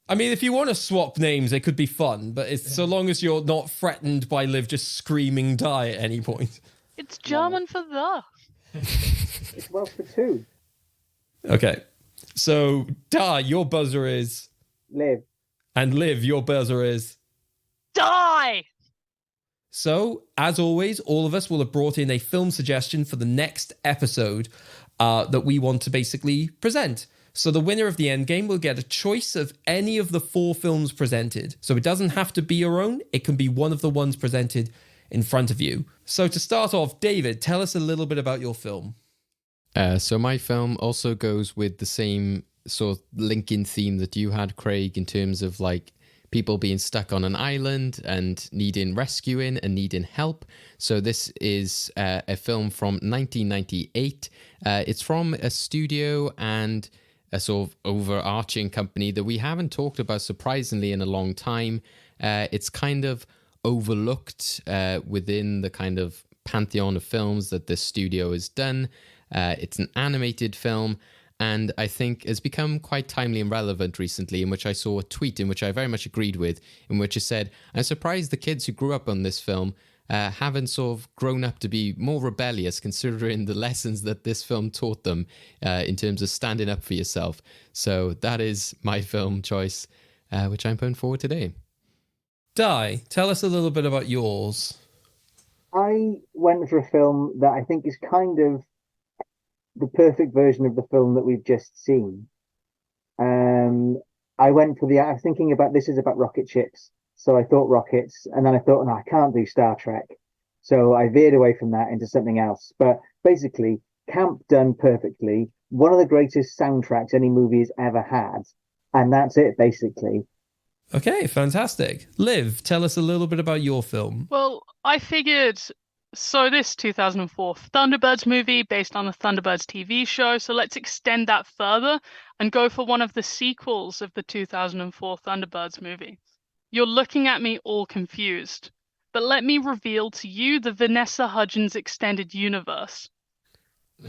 I mean, if you want to swap names, it could be fun, but it's so long as you're not threatened by Liv just screaming die at any point. It's German for the. It's Welsh for 2. Okay. So, Di, your buzzer is... Liv. And Liv, your buzzer is... Die! So, as always, all of us will have brought in a film suggestion for the next episode that we want to basically present. So the winner of the endgame will get a choice of any of the 4 films presented. So it doesn't have to be your own. It can be one of the ones presented in front of you. So to start off, David, tell us a little bit about your film. So my film also goes with the same sort of Lincoln theme that you had, Craig, in terms of like people being stuck on an island and needing rescuing and needing help. So this is a film from 1998. It's from a studio and a sort of overarching company that we haven't talked about, surprisingly, in a long time. It's kind of overlooked within the kind of pantheon of films that this studio has done. It's an animated film, and I think has become quite timely and relevant recently, in which I saw a tweet in which I very much agreed with, in which it said, I'm surprised the kids who grew up on this film haven't sort of grown up to be more rebellious, considering the lessons that this film taught them in terms of standing up for yourself. So that is my film choice, which I'm putting forward today. Di, tell us a little bit about yours. I went for a film that I think is kind of the perfect version of the film that we've just seen. I was thinking about, this is about rocket ships. So I thought rockets, and then I thought, no, I can't do Star Trek. So I veered away from that into something else. But basically, camp done perfectly. One of the greatest soundtracks any movie has ever had. And that's it, basically. Okay, fantastic. Liv, tell us a little bit about your film. Well, I figured, so this 2004 Thunderbirds movie based on the Thunderbirds TV show, so let's extend that further and go for one of the sequels of the 2004 Thunderbirds movie. You're looking at me all confused, but let me reveal to you the Vanessa Hudgens extended universe.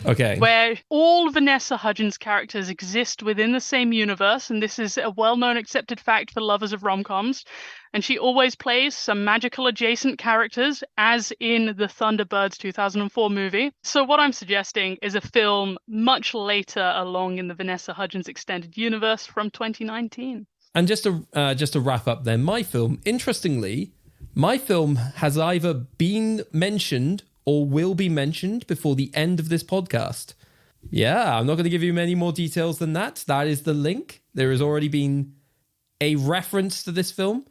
Okay. Where all Vanessa Hudgens characters exist within the same universe, and this is a well-known accepted fact for lovers of rom-coms, and she always plays some magical adjacent characters, as in the Thunderbirds 2004 movie. So what I'm suggesting is a film much later along in the Vanessa Hudgens extended universe from 2019. And just to wrap up then, my film, interestingly, my film has either been mentioned or will be mentioned before the end of this podcast. Yeah, I'm not going to give you many more details than that. That is the link. There has already been a reference to this film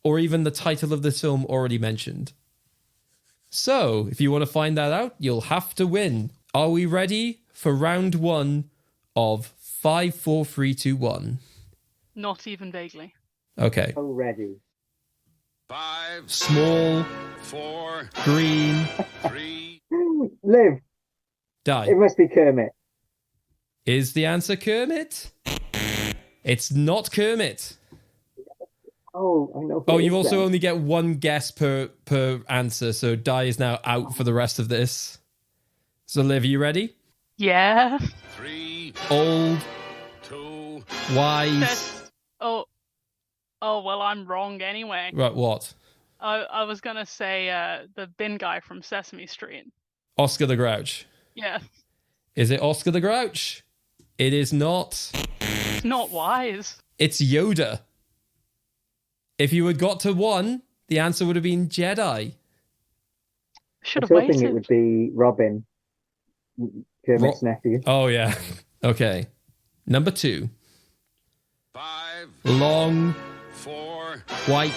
or even the title of this film already mentioned. So, if you want to find that out, you'll have to win. Are we ready for round 1 of 5, 4, 3, 2, 1? Not even vaguely. Okay. Already. 5, Small, 4, green, 3. Liv, die. it must be Kermit. Is the answer Kermit? It's not Kermit. Oh, I know. Oh, you also only get one guess per answer, so Die is now out for the rest of this. So, Liv, are you ready? Yeah. 3, Old, 2. wise. Oh, well, I'm wrong anyway. Right, what? I was going to say the bin guy from Sesame Street. Oscar the Grouch. Yeah. Is it Oscar the Grouch? It is not. It's not wise. It's Yoda. If you had got to 1, the answer would have been Jedi. Should I have was hoping waited. it would be Robin, Kermit's nephew. Oh, yeah. Okay. Number 2. 5, Long, 4, white,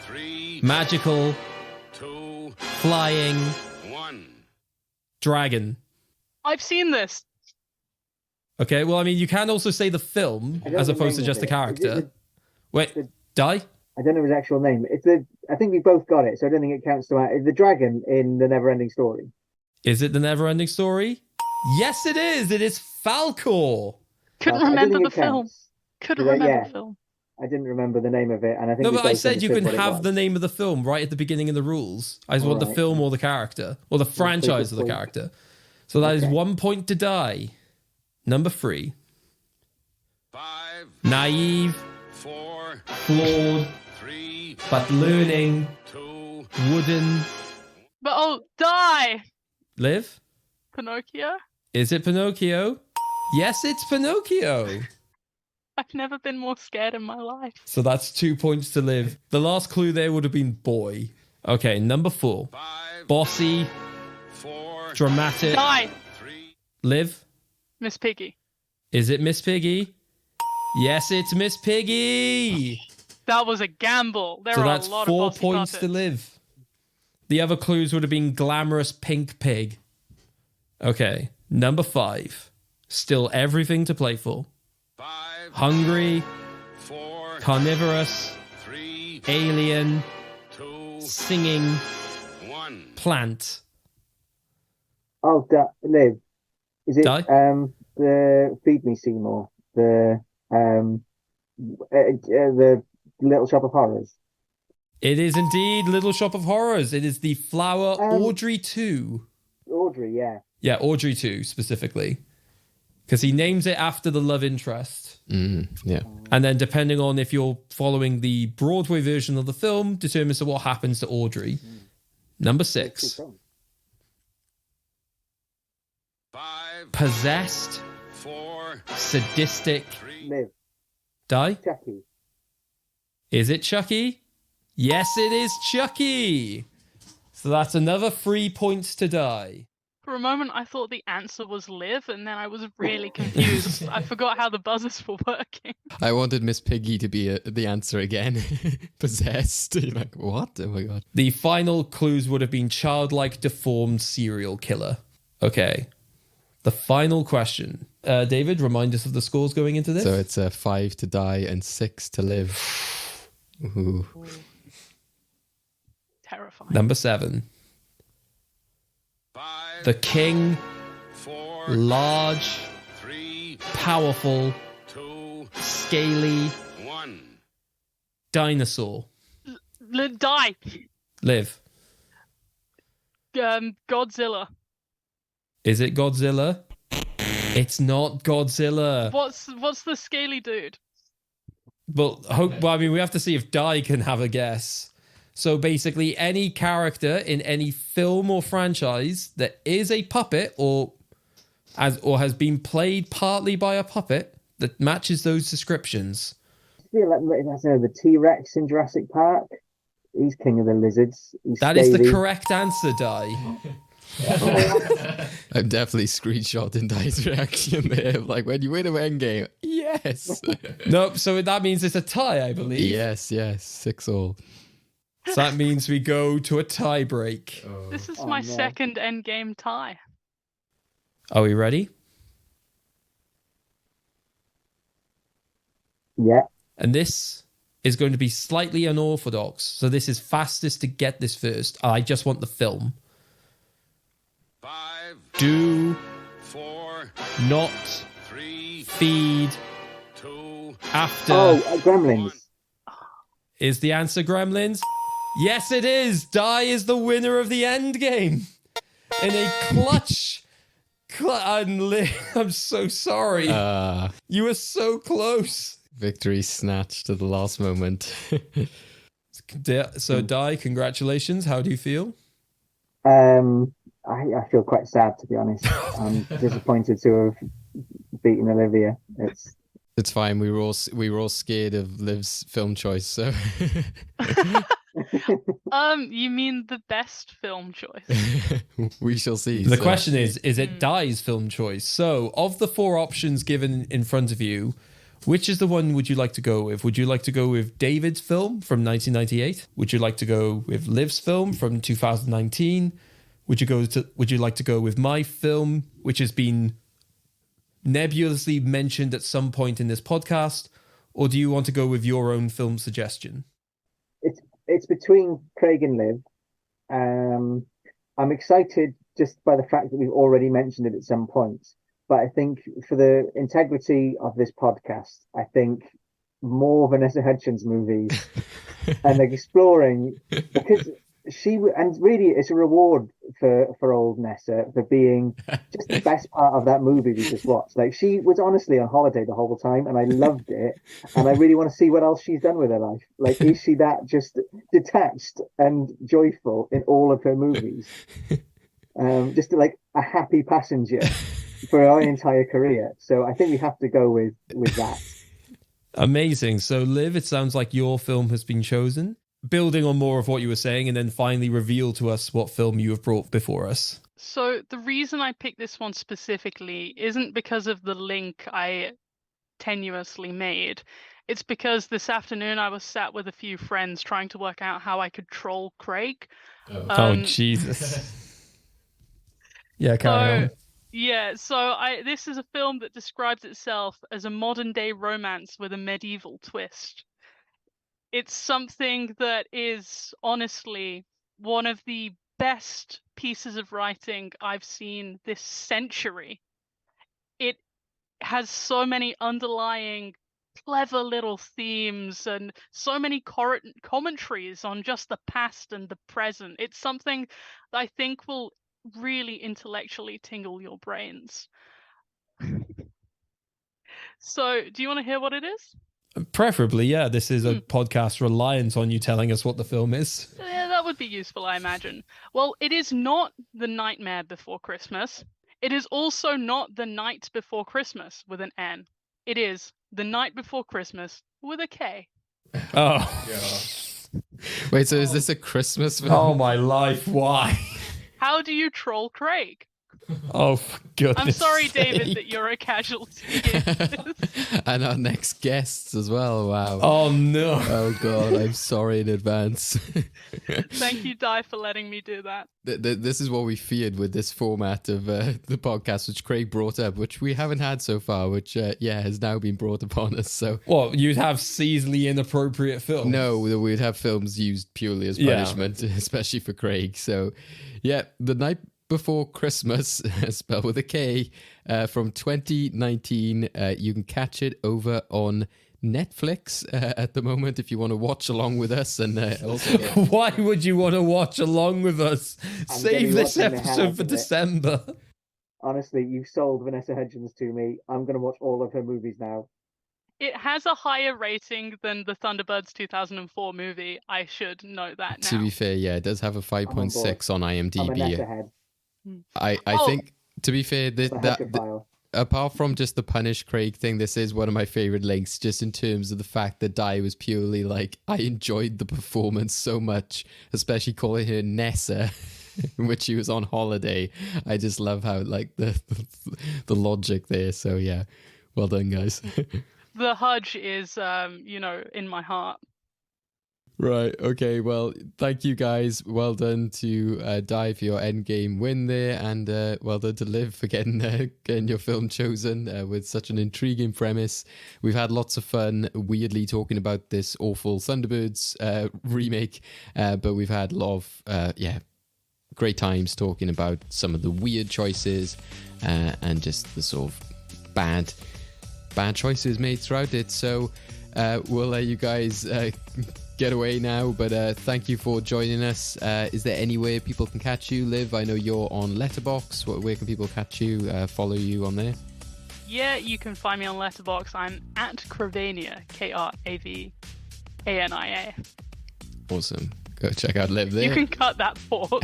3, magical, 2, flying, 1. dragon. I've seen this. Okay, well, I mean, you can also say the film I don't as know the opposed to name just of the it. character. Wait, Die? I don't know his actual name. It's the. I think we both got it, so I don't think it counts to the dragon in the Neverending Story. Is it the Neverending Story? Yes, it is. It is Falcor. Couldn't I don't remember think the it film. counts. Couldn't Yeah, remember yeah. the film. I didn't remember the name of it, and I think No, we but I both said you understood can what it have was. the name of the film right at the beginning of the rules. I just want the Alright. film or the character, or the franchise of the point. character. So that is Okay. 1 point to Die. Number 3. 5, Naive, 4, flawed, 3, but learning, 2. wooden. But Die! Liv? Pinocchio? Is it Pinocchio? Yes, it's Pinocchio. I've never been more scared in my life. So that's 2 points to Liv. The last clue there would have been boy. Okay, number 4. 5, Bossy, 4, dramatic. Die! 3. Liv? Miss Piggy. Is it Miss Piggy? Yes, it's Miss Piggy. That was a gamble. There So are that's a lot 4 of bossy points to puppets. Liv. The other clues would have been glamorous pink pig. Okay, number 5. Still everything to play for. 5, Hungry, 4, carnivorous, 3, alien, 2, singing, 1. plant. Oh, Liv. Is it Die? the Feed Me Seymour? The Little Shop of Horrors? It is indeed Little Shop of Horrors. It is the flower Audrey 2. Audrey, yeah. Yeah, Audrey 2 specifically. Because he names it after the love interest. Yeah. And then depending on if you're following the Broadway version of the film, determines to what happens to Audrey. Number 6. 5, Possessed, 4, sadistic. 3. Liv. Die? Chucky. Is it Chucky? Yes, it is Chucky. So that's another 3 points to Die. For a moment, I thought the answer was Liv, and then I was really confused. I forgot how the buzzers were working. I wanted Miss Piggy to be the answer again. Possessed. You're like, what? Oh my god. The final clues would have been childlike, deformed serial killer. Okay. The final question. David, remind us of the scores going into this. So it's 5 to Die and 6 to live. Ooh. Terrifying. Number 7. 5, The king, 4, large, 3, powerful, 2, scaly, 1. dinosaur. Die! Liv. Godzilla. Is it Godzilla? It's not Godzilla. What's the scaly dude? Well, I mean, we have to see if Die can have a guess. So basically, any character in any film or franchise that is a puppet or has been played partly by a puppet that matches those descriptions. I feel like that's the T-Rex in Jurassic Park. He's king of the lizards. That is the correct answer, Die. I'm definitely screenshotting Die's reaction there. Like when you win a Endgame, Yes. Nope. So that means it's a tie, I believe. Yes, 6-all. So that means we go to a tie break. This is Oh, my no. second endgame tie. Are we ready? Yeah. And this is going to be slightly unorthodox. So this is fastest to get this first. I just want the film. 5, Do 4, not 3, feed 2, after. Gremlins. Is the answer Gremlins? Yes, it is. Die is the winner of the end game. In a clutch. I'm so sorry. You were so close. Victory snatched at the last moment. So, Die, congratulations. How do you feel? I feel quite sad, to be honest. I'm disappointed to have beaten Olivia. It's fine. We were all scared of Liv's film choice, so You mean the best film choice? we shall see. The question is it Die's film choice? So, of the 4 options given in front of you, which is the one would you like to go with? Would you like to go with David's film from 1998? Would you like to go with Liv's film from 2019? Would you like to go with my film, which has been nebulously mentioned at some point in this podcast, or do you want to go with your own film suggestion? It's between Craig and Liv. I'm excited just by the fact that we've already mentioned it at some point. But I think for the integrity of this podcast, I think more Vanessa Hudgens movies and exploring, because and really it's a reward for old Nessa for being just the best part of that movie we just watched. Like, she was honestly on holiday the whole time and I loved it, and I really want to see what else she's done with her life. Like, is she that just detached and joyful in all of her movies? Just like a happy passenger for our entire career. So I think we have to go with that. Amazing. So, Liv, it sounds like your film has been chosen. Building on more of what you were saying, and then finally reveal to us what film you have brought before us. So the reason I picked this one specifically isn't because of the link I tenuously made. It's because this afternoon I was sat with a few friends trying to work out how I could troll Craig. Oh, Jesus. Yeah, carry on. Yeah, so this is a film that describes itself as a modern day romance with a medieval twist. It's something that is honestly one of the best pieces of writing I've seen this century. It has so many underlying clever little themes and so many commentaries on just the past and the present. It's something that I think will really intellectually tingle your brains. So, do you want to hear what it is? Preferably, yeah. This is a podcast reliant on you telling us what the film is. Yeah, that would be useful, I imagine. Well, it is not The Nightmare Before Christmas. It is also not The Night Before Christmas with an N. It is The Night Before Christmas with a K. Oh. Yeah. Wait, so is this a Christmas film? Oh, my life. Why? How do you troll Craig? Oh, for goodness I'm sorry, sake. David, that you're a casualty. And our next guests as well. Wow. Oh, no. Oh, God. I'm sorry in advance. Thank you, Di, for letting me do that. This is what we feared with this format of the podcast, which Craig brought up, which we haven't had so far, which, has now been brought upon us. So, Well, you'd have seasonally inappropriate films. no, we'd have films used purely as punishment, especially for Craig. So, yeah, The Night Before Christmas, spelled with a K, from 2019. You can catch it over on Netflix at the moment if you want to watch along with us. And also Why would you want to watch along with us? Save this watching the hell out episode of for it. December. Honestly, you've sold Vanessa Hudgens to me. I'm going to watch all of her movies now. It has a higher rating than the Thunderbirds 2004 movie. I should know that now. to be fair, yeah, it does have a 5.6 on I'm a Nessa IMDb. head. I think, to be fair, The Hudgens-ophile. apart from just the punish Craig thing, this is one of my favorite links, just in terms of the fact that Di was purely like, I enjoyed the performance so much, especially calling her Nessa, in which she was on holiday. I just love how, like, the logic there. So, yeah, Well done, guys. The Hudge is, in my heart. Right. Okay. Well, thank you guys. Well done to Di for your endgame win there, and well done to Liv for getting your film chosen with such an intriguing premise. We've had lots of fun, weirdly talking about this awful Thunderbirds remake, but we've had a lot of great times talking about some of the weird choices and just the sort of bad choices made throughout it. So we'll let you guys get away now, but thank you for joining us. Is there anywhere people can catch you, Liv? I know you're on Letterboxd. Where can people catch you, follow you on there? Yeah, you can find me on Letterboxd. I'm at Kravania, Kravania. Awesome. Go check out Liv there. You can cut that pause.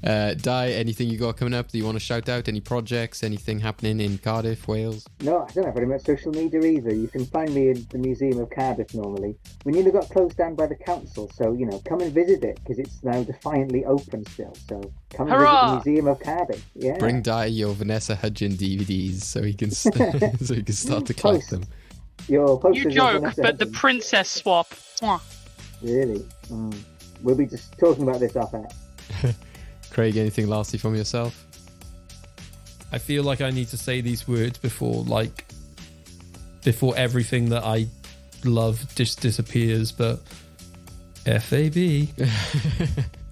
Di, anything you got coming up that you want to shout out? Any projects, anything happening in Cardiff, Wales? No, I don't have very much social media either. You can find me in the Museum of Cardiff normally. We nearly got closed down by the council, so, come and visit it, because it's now defiantly open still. So come and visit the Museum of Cardiff. Yeah. Bring Di your Vanessa Hudgens DVDs so he can start to collect them. Your posters You joke, Vanessa but the Hudgens. princess swap. Mwah. Really? We'll be just talking about this off air. Craig, anything lastly from yourself? I feel like I need to say these words before everything that I love just disappears, but F.A.B.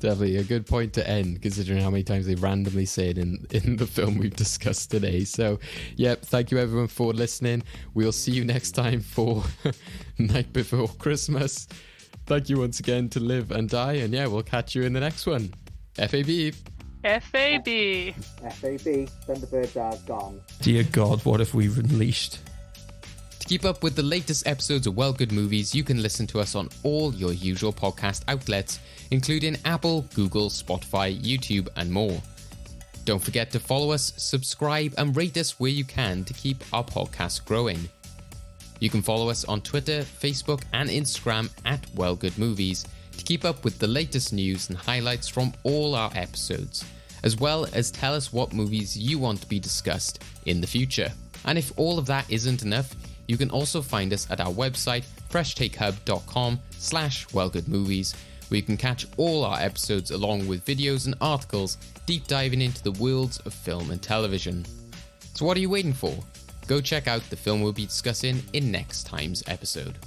Definitely a good point to end, considering how many times they randomly say it in the film we've discussed today. So, yep, thank you everyone for listening. We'll see you next time for Night Before Christmas. Thank you once again to Liv and Di, and yeah, we'll catch you in the next one. F.A.B. F.A.B. F.A.B. Thunderbirds are gone. Dear God, what have we unleashed? To keep up with the latest episodes of Well Good Movies, you can listen to us on all your usual podcast outlets, including Apple, Google, Spotify, YouTube, and more. Don't forget to follow us, subscribe, and rate us where you can to keep our podcast growing. You can follow us on Twitter, Facebook, and Instagram at Well Good Movies to keep up with the latest news and highlights from all our episodes, as well as tell us what movies you want to be discussed in the future. And if all of that isn't enough, you can also find us at our website, freshtakehub.com/wellgoodmovies, where you can catch all our episodes along with videos and articles deep diving into the worlds of film and television. So what are you waiting for? Go check out the film we'll be discussing in next time's episode.